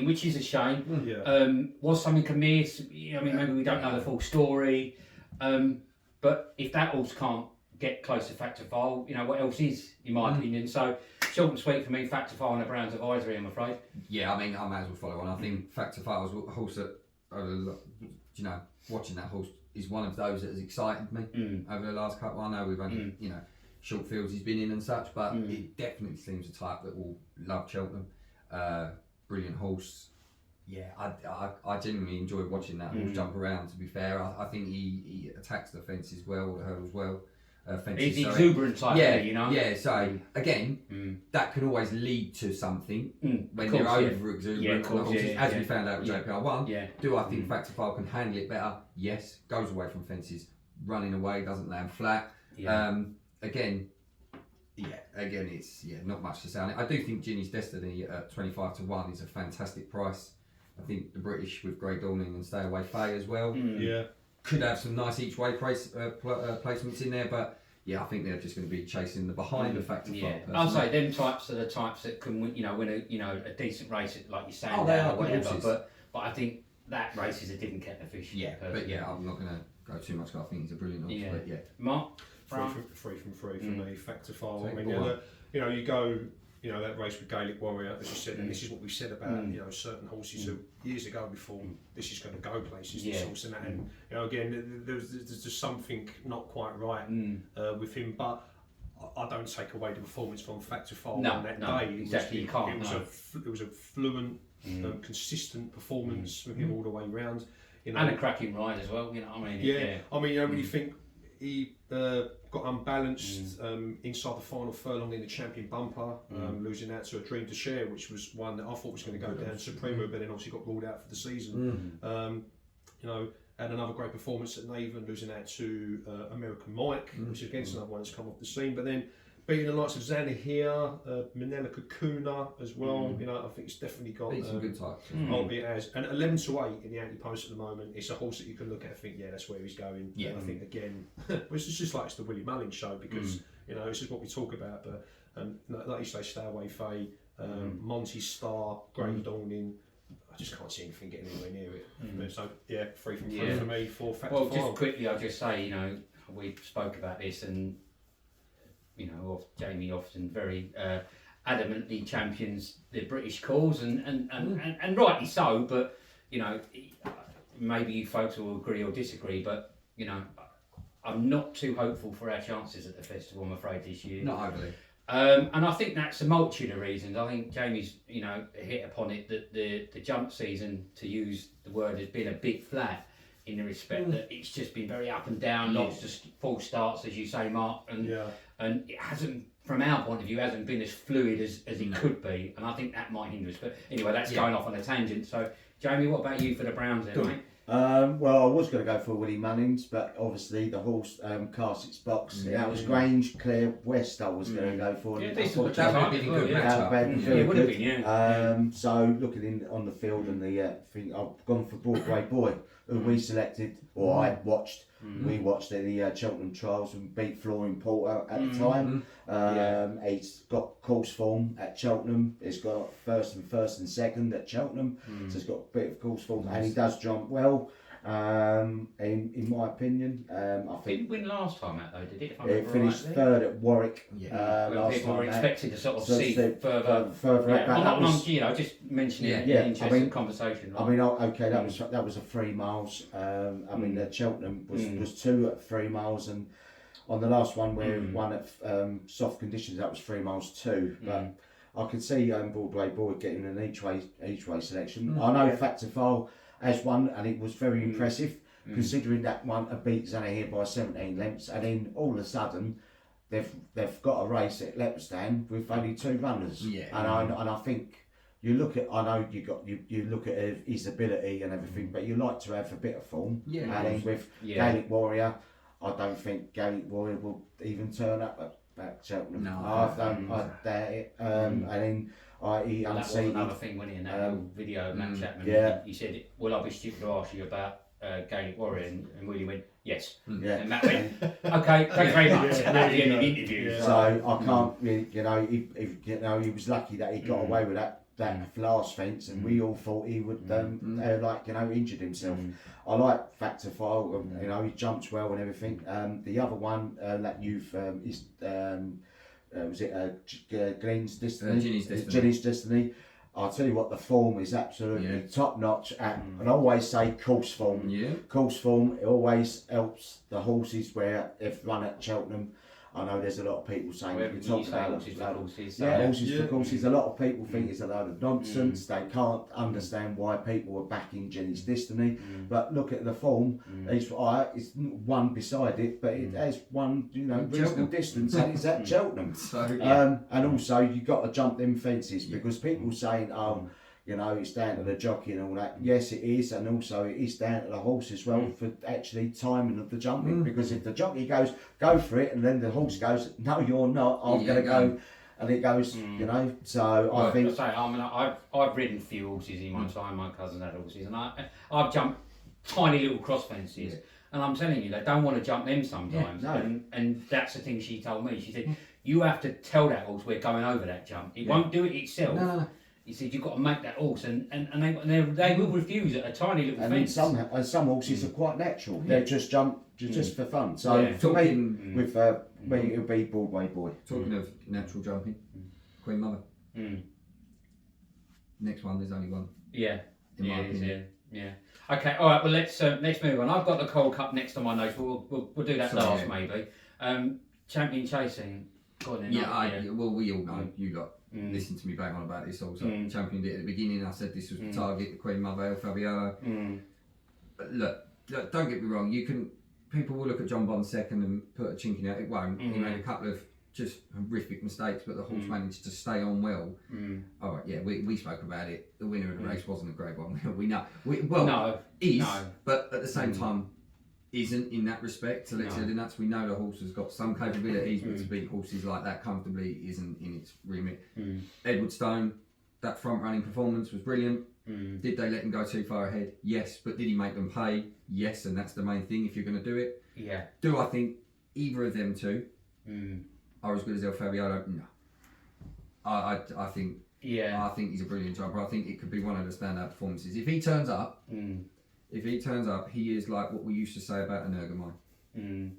Speaker 3: which is a shame.
Speaker 6: Yeah.
Speaker 3: Was something amiss? I mean, maybe we don't know the full story. But if that horse can't get close to Factor File, what else is, in my opinion? So, short and sweet for me, Factor File and the Browns advisory, I'm afraid.
Speaker 5: Yeah, I mean, I may as well follow on. I think Factor File's a horse that, watching that horse is one of those that has excited me over the last couple. I know we've only, short fields he's been in and such, but it definitely seems a type that will love Cheltenham. Brilliant horse. Yeah, I genuinely enjoy watching that horse jump around, to be fair. I think he attacks the fences well, the hurdles well.
Speaker 3: He's the exuberant type,
Speaker 5: Yeah, so again, that can always lead to something when they're over exuberant on the horses, as we found out with JPR1.
Speaker 3: Yeah.
Speaker 5: Do I think Factor File can handle it better? Yes. Goes away from fences, running away, doesn't land flat.
Speaker 3: Yeah.
Speaker 5: Again, it's not much to say on it. I do think Ginny's Destiny at 25 to 1 is a fantastic price. I think the British with Grey Dawning and Stay Away Faye as well.
Speaker 6: Yeah.
Speaker 5: Could have some nice each way placements in there, but I think they're just going to be chasing the behind of Factor File.
Speaker 3: I'll say them types are the types that can win a decent race, like you're saying,
Speaker 5: they
Speaker 3: or
Speaker 5: are
Speaker 3: whatever.
Speaker 5: horses.
Speaker 3: But I think that race is a different kettle of fish.
Speaker 5: I'm not going to go too much. I think he's a brilliant horse.
Speaker 3: Yeah.
Speaker 5: But
Speaker 3: Mark,
Speaker 6: Free from free for me. Factor File. I
Speaker 5: Take
Speaker 6: mean,
Speaker 5: one.
Speaker 6: you go. That race with Gaelic Warrior, as you said, and this is what we said about certain horses who years ago before this is going to go places. This horse and that, and again, there's just something not quite right with him. But I don't take away the performance from Factor File on that day.
Speaker 3: Exactly, you can't.
Speaker 6: It was a fluent, consistent performance from him all the way round.
Speaker 3: and a cracking ride as well. When
Speaker 6: you think he got unbalanced inside the final furlong in the champion bumper, losing out to a Dream to Share, which was one that I thought was going to go down Supremo, but then obviously got ruled out for the season. Had another great performance at Navan, losing out to American Mike, which is against another one that's come off the scene. But then beating the likes of Xana here, Manila Kakuna as well. I think it's definitely got
Speaker 5: some good types.
Speaker 6: it has. And 11 to 8 in the anti-post at the moment. It's a horse that you can look at and think, that's where he's going.
Speaker 5: Yeah.
Speaker 6: And I think again, it's just like it's the Willie Mullins show because this is what we talk about. But like you say, Stay Away Faye, Monty Star, Grey Dawning. I just can't see anything getting anywhere near it. So free from free for me for Factor File.
Speaker 3: just quickly, I'll just say, we spoke about this and. Jamie often very adamantly champions the British cause, and rightly so. But maybe you folks will agree or disagree. But I'm not too hopeful for our chances at the festival, I'm afraid, this year.
Speaker 5: Not overly.
Speaker 3: And I think that's a multitude of reasons. I think Jamie's hit upon it that the jump season, to use the word, has been a big flat. In the respect that it's just been very up and down, lots of false starts, as you say, Mark, and it hasn't, from our point of view, hasn't been as fluid as it could be, and I think that might hinder us. But anyway, that's going off on a tangent. So, Jamie, what about you for the Browns then, mate?
Speaker 4: Well, I was going to go for Willie Munnings, but obviously the horse cast its box. That was Grange Clear West. I was going to go for.
Speaker 3: Yeah, this
Speaker 5: That would have been a good matchup.
Speaker 3: It would have been, yeah.
Speaker 4: So looking on the field and the thing, I've gone for Broadway Boy, who we selected, or I watched. We watched the Cheltenham trials and beat Flooring Porter at the time. He's got course form at Cheltenham. He's got first and second at Cheltenham. So he's got a bit of course form, and he does jump well. In my opinion, I think.
Speaker 3: Didn't win last time out though, did it?
Speaker 4: It finished third at Warwick.
Speaker 3: Well, people were expected to sort of see further
Speaker 4: up.
Speaker 3: I'm just mentioning in the interest of conversation. Right?
Speaker 4: I mean, okay, that was a 3 miles. I mean, the Cheltenham was 2 at 3 miles, and on the last one where one at soft conditions, that was 3 miles 2. But I could see Broadway Boy getting an each way selection. I know Factor File has one, and it was very impressive, considering that one beat Zanahir by 17 lengths, and then all of a sudden they've got a race at Leopardstown with only 2 runners. And I think you look at, I know you look at his ability and everything, but you like to have a bit of form. And then with Gaelic Warrior, I don't think Gaelic Warrior will even turn up at Cheltenham.
Speaker 5: No,
Speaker 4: I doubt it. And then he
Speaker 3: that was another thing, wasn't he, in that little video of Matt Chapman. He said, "Will I be stupid to ask you about Gaelic Warrior?" And Willie went, "Yes." And Matt went, "Okay, thanks very much." And that was the end of the interview.
Speaker 4: So I can't really, he was lucky that he got away with that last fence, and we all thought he would injured himself. I like Factor File, he jumps well and everything. The other one that you've is was it Glenn's Destiny? Ginny's Destiny. I'll tell you what, the form is absolutely top notch, and I always say course form. Course form, it always helps the horses where they've run at Cheltenham. I know there's a lot of people saying
Speaker 3: horses for courses.
Speaker 4: Horses for courses. A lot of people think it's a load of nonsense. They can't understand why people are backing Jenny's Destiny. But look at the form. It's one beside it, but it has one, reasonable distance, and it's at Cheltenham. And also you've got to jump them fences, because people saying, it's down to the jockey and all that. Yes, it is, and also it is down to the horse as well for actually timing of the jumping. Because if the jockey goes, go for it, and then the horse goes, no, you're not, I'm going to go, and it goes, So I think.
Speaker 3: I've ridden a few horses in my time. My cousin had horses, and I've jumped tiny little cross fences. And I'm telling you, they don't want to jump them sometimes. And that's the thing she told me. She said, you have to tell that horse we're going over that jump. It won't do it itself. No. He said, you've got to make that horse, and they will refuse at a tiny little fence.
Speaker 4: And some horses are quite natural. They just jump just for fun. So for me, with me, it'll be Broadway Boy.
Speaker 5: Talking of natural jumping, Queen Mother. Next one, there's only one. In my opinion.
Speaker 3: Okay, all right. Well, let's move on. I've got the Coral Cup next on my notes. We'll do that last maybe. Champion chasing. Go on then.
Speaker 5: Well, we all know you lot. Listen to me bang on about this also. Championed it at the beginning. I said this was the target, the Queen Mother, El Fabiolo. But look, don't get me wrong. People will look at John Bond second and put a chink in it. It won't. He made a couple of just horrific mistakes, but the horse managed to stay on well. All right, we spoke about it. The winner of the race wasn't a great one. We know. But at the same time, isn't in that respect. So let's say that we know the horse has got some capabilities, but to beat horses like that comfortably isn't in its remit. Edward Stone, that front running performance was brilliant. Did they let him go too far ahead? Yes. But did he make them pay? Yes. And that's the main thing if you're going to do it. Do I think either of them two are as good as El Fabiolo? No. I think he's a brilliant jumper. I think it could be one of the standout performances. If he turns up, he is like what we used to say about an Ergemine. In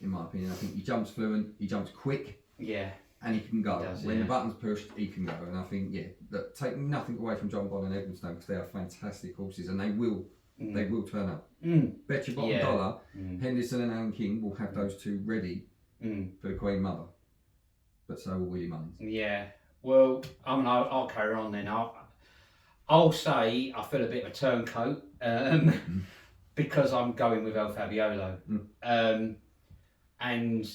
Speaker 5: my opinion, I think he jumps fluent, he jumps quick, and he can go. When the button's pushed, he can go. And I think, look, take nothing away from John Bond and Edwardstone, because they are fantastic horses, and they will turn up. Bet your bottom dollar, Henderson and Alan King will have those two ready for the Queen Mother. But so will Willie Munnings.
Speaker 3: Yeah. Well, I'll carry on then. I'll say I feel a bit of a turncoat because I'm going with El Fabiolo. And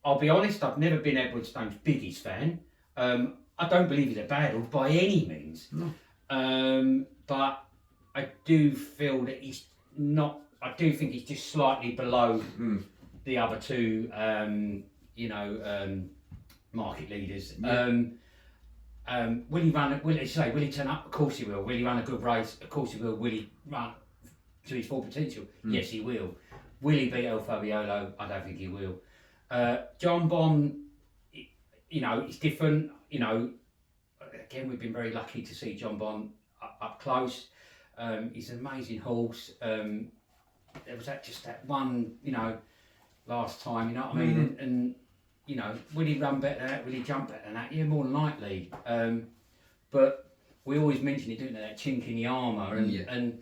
Speaker 3: I'll be honest, I've never been Edwardstone's biggest fan. I don't believe he's a bad horse by any means. But I do feel that he's not. I do think he's just slightly below the other two. Market leaders.
Speaker 5: Yeah.
Speaker 3: Will he run? Will he turn up? Of course he will. Will he run a good race? Of course he will. Will he run to his full potential? Yes, he will. Will he beat El Fabiolo? I don't think he will. John Bon, it's different. Again, we've been very lucky to see John Bon up close. He's an amazing horse. There was that one, last time. You know what I mean? And will he run better than that? Will he jump better than that? Yeah, more than likely. But we always mention it, don't we? That chink in the armour, and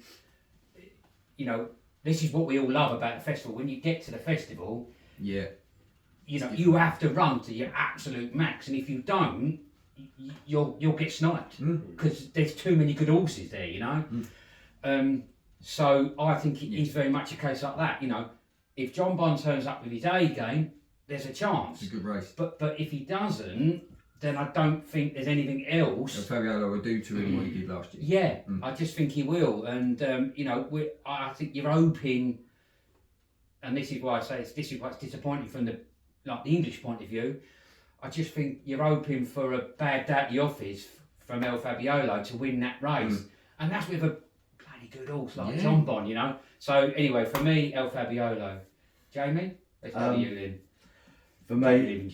Speaker 3: this is what we all love about the festival. When you get to the festival, you have to run to your absolute max, and if you don't, you'll get sniped because there's too many good horses there. So I think it is very much a case like that. If John Bon turns up with his A game, there's a chance.
Speaker 5: It's a good race.
Speaker 3: But if he doesn't, then I don't think there's anything else.
Speaker 5: Fabiano will do to him what he did last year.
Speaker 3: Yeah, I just think he will. And, I think you're hoping, and this is why I say this is why it's disappointing from the English point of view. I just think you're hoping for a bad day at the office from El Fabiolo to win that race. And that's with a bloody good horse like John Bon, So anyway, for me, El Fabiolo. Jamie, let's go to you then.
Speaker 4: For me,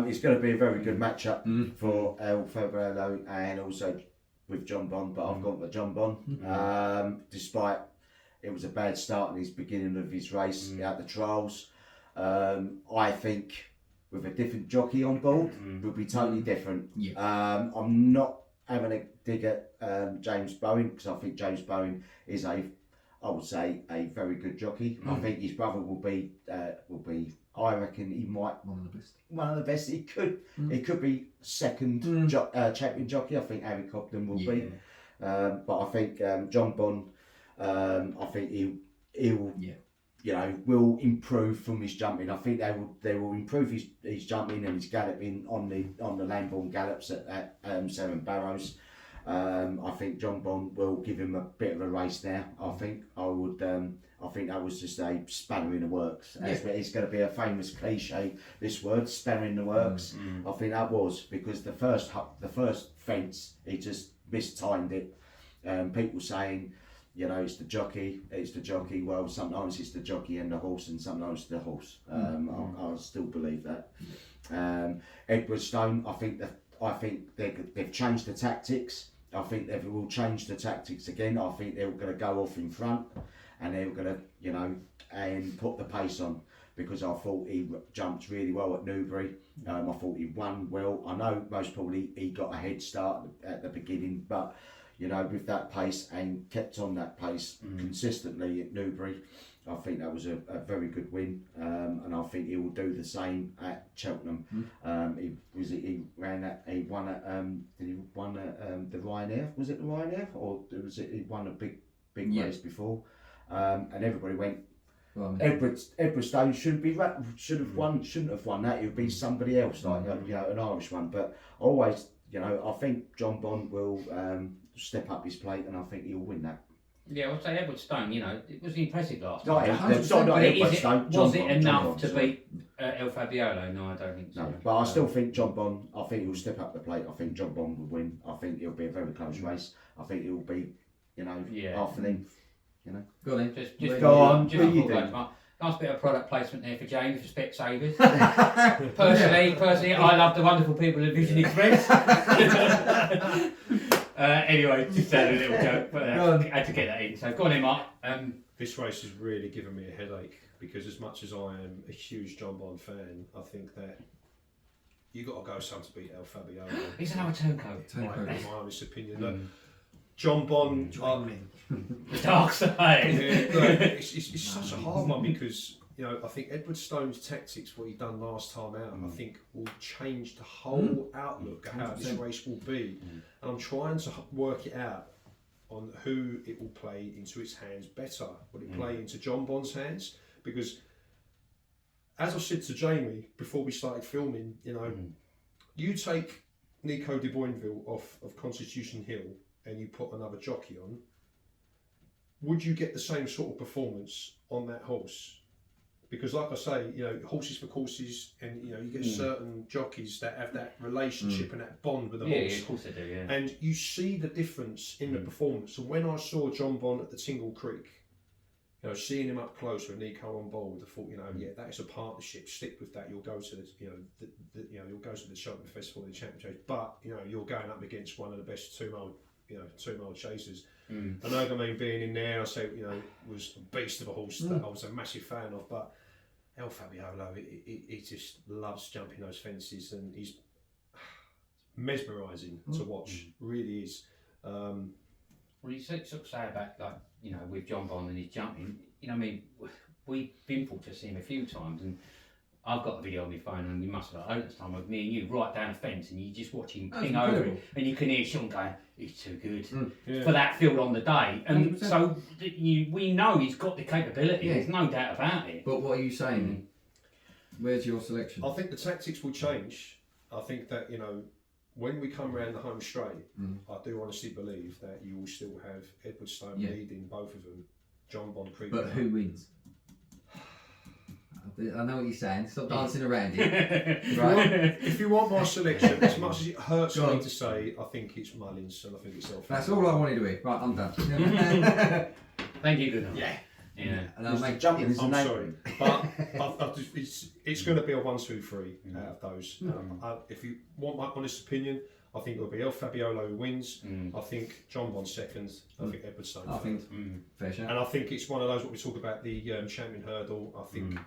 Speaker 4: it's going to be a very good matchup for El Fabiolo and also with John Bon, but I've gone for John Bon. Despite it was a bad start in his beginning of his race at the trials, I think with a different jockey on board would be totally different. I'm not having a dig at James Bowen because I think James Bowen is I would say a very good jockey. I think his brother will be. I reckon he might one of the best. He could be second champion jockey. I think Harry Cobden will be. But I think John Bon. I think he'll will improve from his jumping. I think they will improve his jumping and his galloping on the Lambourne gallops at Seven Barrows. I think John Bon will give him a bit of a race now. I think that was just a spanner in the works. It's going to be a famous cliche. This word, spanner in the works. I think that was because the first fence he just mistimed it. People saying, it's the jockey. Well, sometimes it's the jockey and the horse, and sometimes the horse. I still believe that. Edward Stone, I think they've changed the tactics. I think they will change the tactics again. I think they're going to go off in front, and they're going to, and put the pace on. Because I thought he jumped really well at Newbury. I thought he won well. I know most probably he got a head start at the beginning, but with that pace and kept on that pace consistently at Newbury, I think that was a very good win, and I think he will do the same at Cheltenham. He won at the Ryanair? Was it the Ryanair, or was it he won a big race before? And everybody went. Edward Stone shouldn't have won that. It would be somebody else, like an Irish one. But always, I think John Bon will step up his plate, and I think he'll win that.
Speaker 3: Yeah, I would say Edward Stone. It was impressive last
Speaker 4: time.
Speaker 3: Was it enough to beat El Fabiolo? No, I don't think so.
Speaker 4: No, but I still think John Bon. I think he'll step up the plate. I think John Bon will win. I think it'll be a very close race. I think it'll be, half an inch.
Speaker 5: Go on then.
Speaker 3: Just
Speaker 4: go on.
Speaker 3: Nice bit of product placement there for James for Specsavers. Personally, I love the wonderful people at Vision Express. Anyway, just had a little joke, but I had to get that in. So go on then, Mark.
Speaker 6: This race has really given me a headache because as much as I am a huge John Bon fan, I think that you got to go some to beat El Fabiolo.
Speaker 3: He's another turncoat.
Speaker 6: In my honest opinion. John Bon,
Speaker 3: the dark side.
Speaker 6: It's such a hard one because I think Edward Stone's tactics, what he done last time out, I think will change the whole outlook of how this race will be. And I'm trying to work it out on who it will play into its hands better. Will it play into John Bon's hands? Because as I said to Jamie before we started filming, you take Nico de Boinville off of Constitution Hill, and you put another jockey on, would you get the same sort of performance on that horse? Because, like I say, you know, horses for courses, and you know, you get certain jockeys that have that relationship and that bond with the horse.
Speaker 3: Yeah, of course they do. Yeah.
Speaker 6: And you see the difference in the performance. And when I saw John Bond at the Tingle Creek, you know, seeing him up close with Nico on board, I thought, you know, yeah, that is a partnership. Stick with that. You'll go to the, you know, you'll go to the Cheltenham Festival, the Championship, but you know, you're going up against one of the best 2 mile chasers. And Ogamine being in there, I say, you know, was a beast of a horse that I was a massive fan of. But El Fabiolo, he just loves jumping those fences, and he's mesmerising to watch. Really is.
Speaker 3: Well, you sort of say about, like, you know, with John Bond and his jumping, you know, I mean, we've been fortunate to see him a few times, and I've got a video on my phone, and we must have at this time of me and you right down a fence, and you just watch him ping over it, and you can hear Sean going, "He's too good for that field on the day." And
Speaker 5: 100%.
Speaker 3: so we know he's got the capability. There's no doubt about it.
Speaker 5: But what are you saying? Where's your selection?
Speaker 6: I think the tactics will change. I think that, you know, when we come round the home straight, I do honestly believe that you will still have Edwardstone leading both of them, John Bond creeping.
Speaker 5: But who wins? I know what you're saying. Stop dancing around it. Right.
Speaker 6: If you want my selection, as much as it hurts me to say, I think it's Mullins and I think it's Elf.
Speaker 5: That's all I wanted to hear. Right, I'm done.
Speaker 3: Thank you, good.
Speaker 5: Yeah.
Speaker 3: And
Speaker 5: I'll make
Speaker 4: jumping is the
Speaker 6: I'm
Speaker 4: name.
Speaker 6: sorry, but it's going to be a 1, 2, 3 out of those. If you want my honest opinion, I think it'll be El Fabiolo who wins. I think John Bond second. I think Edwardstone
Speaker 5: I think fair shout.
Speaker 6: and I think it's one of those what we talk about the champion hurdle. I think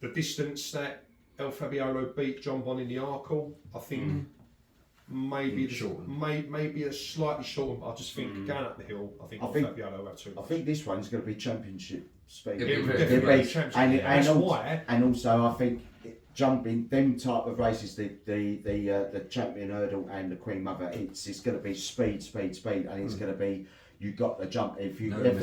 Speaker 6: the distance that El Fabiolo beat John Bond in the Arkle, I think maybe maybe a slightly shorter. But I just think going up the hill, I think El Fabiolo will have 2.
Speaker 4: I think this one's going to be championship speed.
Speaker 5: It'll be
Speaker 6: definitely championship.
Speaker 4: And
Speaker 6: That's why.
Speaker 4: And also, I think jumping them type of races, the champion hurdle and the Queen Mother, it's going to be speed, and it's going to be you got to jump. If you're going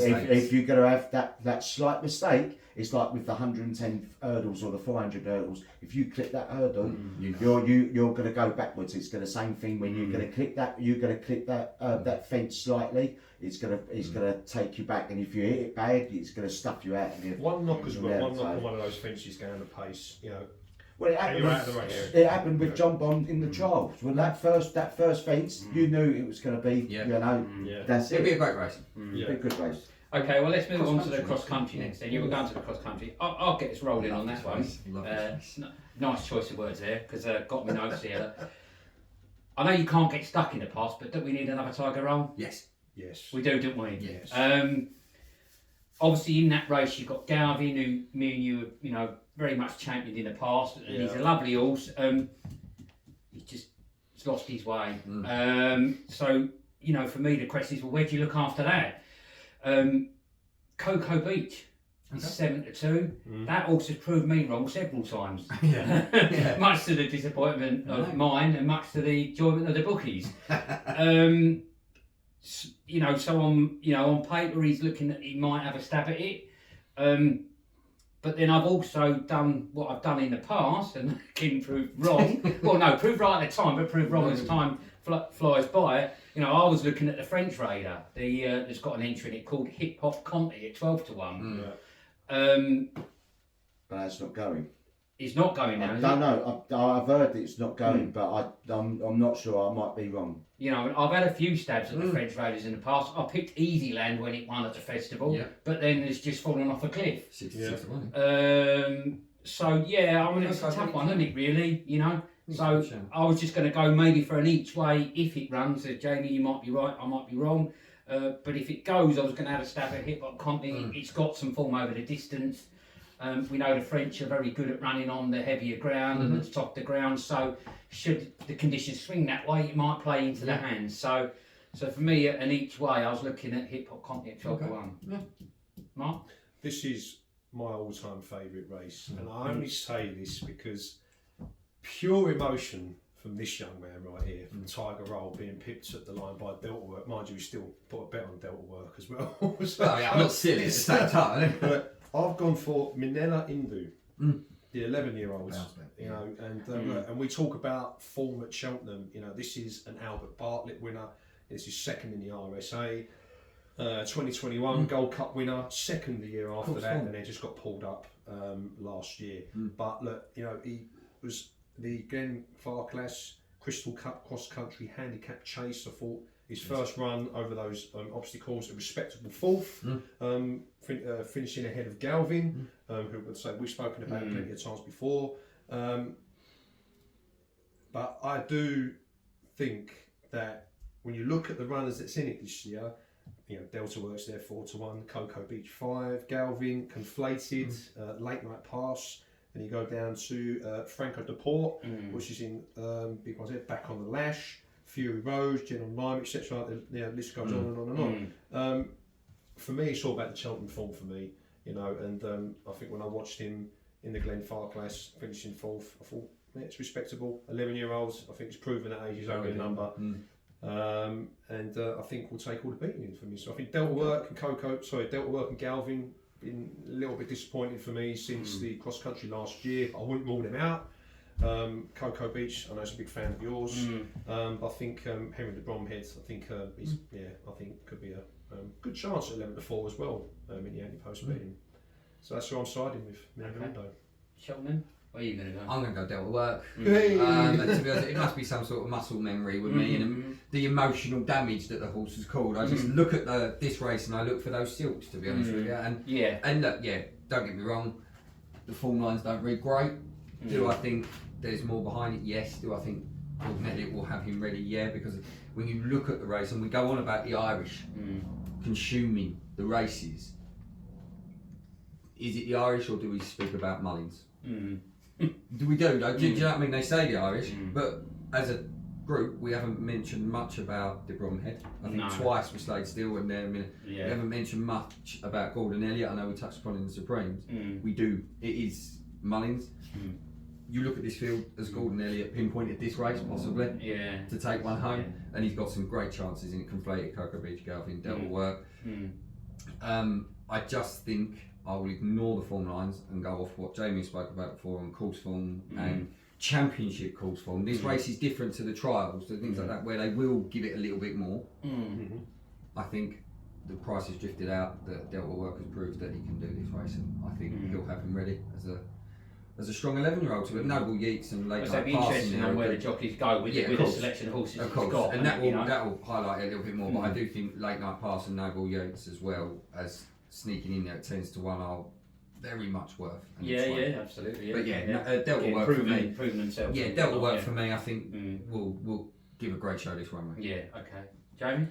Speaker 4: to have that slight mistake, it's like with the 110 hurdles or the 400 hurdles. If you clip that hurdle, you're going to go backwards. It's going to same thing when you're going to clip that fence slightly. It's going to take you back, and if you hit it bad, it's going to stuff you out.
Speaker 6: One knock as well. One knock on one of those fences going at pace. You know.
Speaker 4: Well, it happened with John Bond in the trials. When that first fence, you knew it was going to be, that's it.
Speaker 5: It'll be a great race.
Speaker 4: It'll be a good race.
Speaker 3: Okay, well, let's move on to the cross country next. Then you were going to the cross country. I'll get us rolling on this one. Nice choice of words there, because got my notes here. I know you can't get stuck in the past, but don't we need another Tiger roll?
Speaker 5: Yes.
Speaker 3: We do, don't we?
Speaker 5: Yes.
Speaker 3: Obviously, in that race, you've got Garvin, who me and you, you know, very much championed in the past, and he's a lovely horse. He's just lost his way. So, you know, for me, the question is, well, where do you look after that? Cocoa Beach is 7-2. That horse has proved me wrong several times. Much to the disappointment of mine, and much to the enjoyment of the bookies. You know, so on paper he's looking at he might have a stab at it. But then I've also done what I've done in the past and can prove wrong. Well, no, prove right at the time, but prove wrong as time flies by. You know, I was looking at the French Raider. That's got an entry in it called Hip Hop Conti at 12-1.
Speaker 4: But that's not going.
Speaker 3: It's not going now.
Speaker 4: I don't know. I've heard it's not going, but I'm not sure. I might be wrong.
Speaker 3: You know, I've had a few stabs at the French Raiders in the past. I picked Easyland when it won at the festival, but then it's just fallen off a cliff.
Speaker 5: 66-1.
Speaker 3: So yeah, I mean it's a tough one, isn't it? Really, you know. So I was just going to go maybe for an each way if it runs. Jamie, you might be right, I might be wrong. But if it goes, I was going to have a stab at Hip Hop Conti. It's got some form over the distance. We know the French are very good at running on the heavier ground and the top of the ground. So should the conditions swing that way, it might play into the hands. So for me, an each way, I was looking at Hip Hop Conti at 12-1. Mark?
Speaker 6: This is my all-time favourite race, and I only say this because pure emotion from this young man right here, from Tiger Roll being pipped at the line by Delta Work. Mind you, we still put a bet on Delta Work as well.
Speaker 5: I'm not silly. It's that time.
Speaker 6: But I've gone for Minella Indu, the 11-year-old. You know, and we talk about form at Cheltenham. You know, this is an Albert Bartlett winner. It's his second in the RSA. 2021 Gold Cup winner, second the year after that, and then just got pulled up last year. But look, you know, he was the Glen Farclas Crystal Cup cross country handicap chase. I thought his first run over those obstacles, a respectable fourth, finishing ahead of Galvin, who would say we've spoken about plenty of times before. But I do think that when you look at the runners that's in it this year, you know, Delta Works there 4-1, Cocoa Beach 5, Galvin, Conflated, Late Night Pass, and you go down to Franco de Port, which is in big ones there, Back on the Lash, Fury Road, Gen on Lime, etc. The list goes on and on and on. For me, it's all about the Cheltenham form for me, you know, and I think when I watched him in the Glen Farclas finishing fourth, I thought, yeah, it's respectable. 11-year-olds, I think it's proven that age is only a number. And I think we'll take all the beating in for me. So I think Delta Work and Galvin been a little bit disappointing for me since the cross country last year. I wouldn't rule them out. Cocoa Beach, I know he's a big fan of yours. But I think Henry de Bromhead, I think could be a good chance at 11-4 as well in the anti-post betting. So that's who I'm siding with.
Speaker 3: Cheltenham, where are you going to go?
Speaker 5: I'm going to go Delta Work. To be honest, it must be some sort of muscle memory with me and the emotional damage that the horse has caused. I just look at this race and I look for those silks, to be honest with you. And look, don't get me wrong, the form lines don't read great. Do I think there's more behind it? Yes. Do I think Gordon Elliott will have him ready? Yeah, because when you look at the race, and we go on about the Irish consuming the races, is it the Irish or do we speak about Mullins? Do we do? Do you know what I mean? They say the Irish, but as a group, we haven't mentioned much about De Bromhead. I think twice we stayed still, and then we haven't mentioned much about Gordon Elliott. I know we touched upon in the Supremes. We do. It is Mullins. You look at this field as Gordon Elliott pinpointed this race possibly to take one home, and he's got some great chances in it. Conflated, Cocoa Beach, Galvin, Delta Work. I just think I will ignore the form lines and go off what Jamie spoke about before on course form and championship course form. This race is different to the trials, to things like that, where they will give it a little bit more. I think the price has drifted out, that Delta Work has proved that he can do this race, and I think he'll have him ready as a strong 11-year-old to it. Noble Yeats and Late Night
Speaker 3: It'd be interesting to know where the jockeys go with the selection of horses he's got.
Speaker 5: And that will highlight it a little bit more, but I do think Late Night Pass and Noble Yeats as well as sneaking in there at 10s to 1 are very much worth.
Speaker 3: Absolutely.
Speaker 5: But Delta Work for me.
Speaker 3: Proving themselves.
Speaker 5: Yeah, Delta Work for me, I think will give a great show this runway.
Speaker 3: Yeah, okay. Jamie?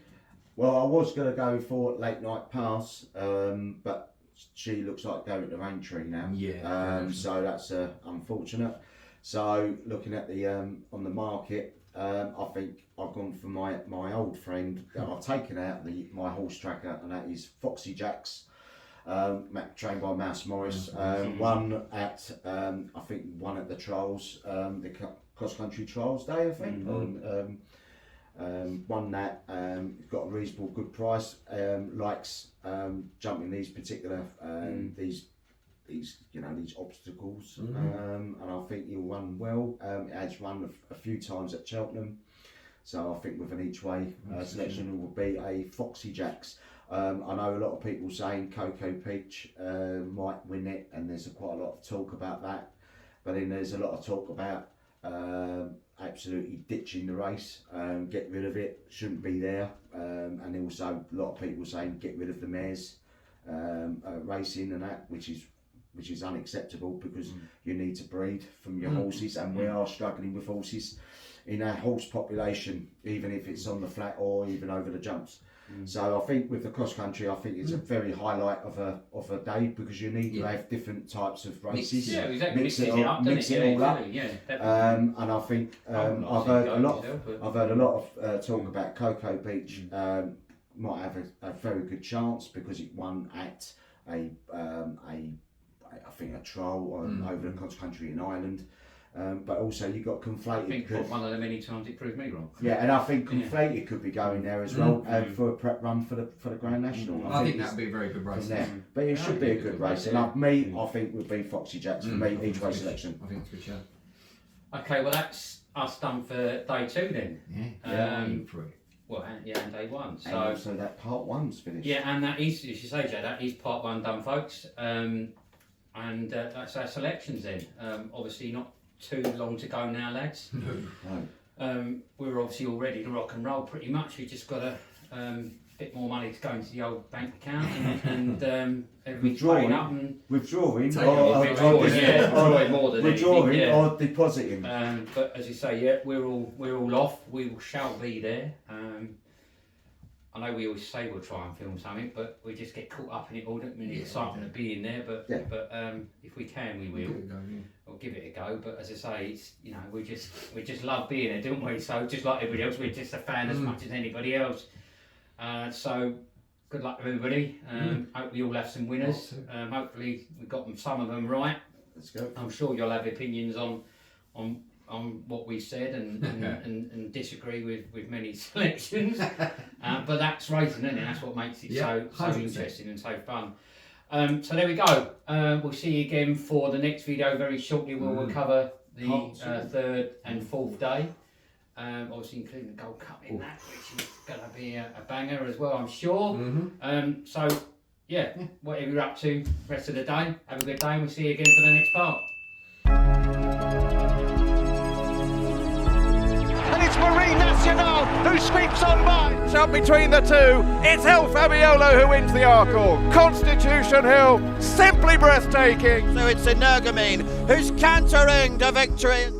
Speaker 4: Well, I was going to go for Late Night Pass, but she looks like going to Aintree now. So that's unfortunate. So looking at the on the market, I think I've gone for my old friend that I've taken out my horse tracker, and that is Foxy Jacks, trained by Mouse Morris. One at the trials, the cross country trials day, I think. Won that, got a reasonable good price. Likes jumping these particular these obstacles, and I think he'll run well. It has run a few times at Cheltenham, so I think with an each way selection it will be a Foxy Jacks. I know a lot of people saying Cocoa Peach might win it, and there's quite a lot of talk about that, but then there's a lot of talk about absolutely ditching the race, get rid of it, shouldn't be there, and also a lot of people saying get rid of the mares racing and that, which is unacceptable, because you need to breed from your horses, and we are struggling with horses in our horse population, even if it's on the flat or even over the jumps. So I think with the cross country, I think it's a very highlight of a day, because you need to have different types of races.
Speaker 3: Yeah, exactly.
Speaker 4: Mix it all up. And I think I've heard a lot of talk about Cocoa Beach might have a very good chance, because it won at a trial over the cross country in Ireland. But also you got Conflated.
Speaker 3: I think one of the many times it proved me wrong.
Speaker 4: Yeah, and I think Conflated could be going there as well for a prep run for the Grand National.
Speaker 5: I think that'd be a very good race.
Speaker 4: But it should be a good race, and I think would be Foxy Jacks for me, each way selection.
Speaker 5: I think it's a good show.
Speaker 3: Okay, well that's us done for day 2 then.
Speaker 5: Yeah, for it.
Speaker 3: Well, and day one. So,
Speaker 4: and also that part one's finished.
Speaker 3: Yeah, and that is, as you say, Joe, that is part one done, folks. And that's our selections then. Obviously, not too long to go now, lads.
Speaker 4: No.
Speaker 3: We're obviously all ready to rock and roll pretty much. We just got a bit more money to go into the old bank account and
Speaker 4: withdrawing
Speaker 3: up and
Speaker 4: withdrawing
Speaker 3: more than
Speaker 4: withdrawing
Speaker 3: anything,
Speaker 4: or depositing.
Speaker 3: But as you say, yeah, we're all off. We shall be there. I know we always say we'll try and film something, but we just get caught up in it all. Don't mean the excitement of being there, but if we can, we will. We'll give it a go. But as I say, it's we just love being there, don't we? So just like everybody else, we're just a fan as much as anybody else. So good luck to everybody. Hope we all have some winners. Hopefully we got some of them right.
Speaker 4: Let's go.
Speaker 3: I'm sure you'll have opinions on what we said and disagree with many selections. But that's racing, isn't it? That's what makes it so interesting and so fun. So there we go. We'll see you again for the next video very shortly. We'll cover the third and fourth day. Obviously including the Gold Cup in that, which is going to be a banger as well, I'm sure. So yeah, whatever you're up to rest of the day, have a good day and we'll see you again for the next part.
Speaker 1: And it's Marie Nationale who sweeps on by. Up between the two, it's El Fabiolo who wins the Arkle. Constitution Hill, simply breathtaking.
Speaker 2: So it's Energumene who's cantering to victory.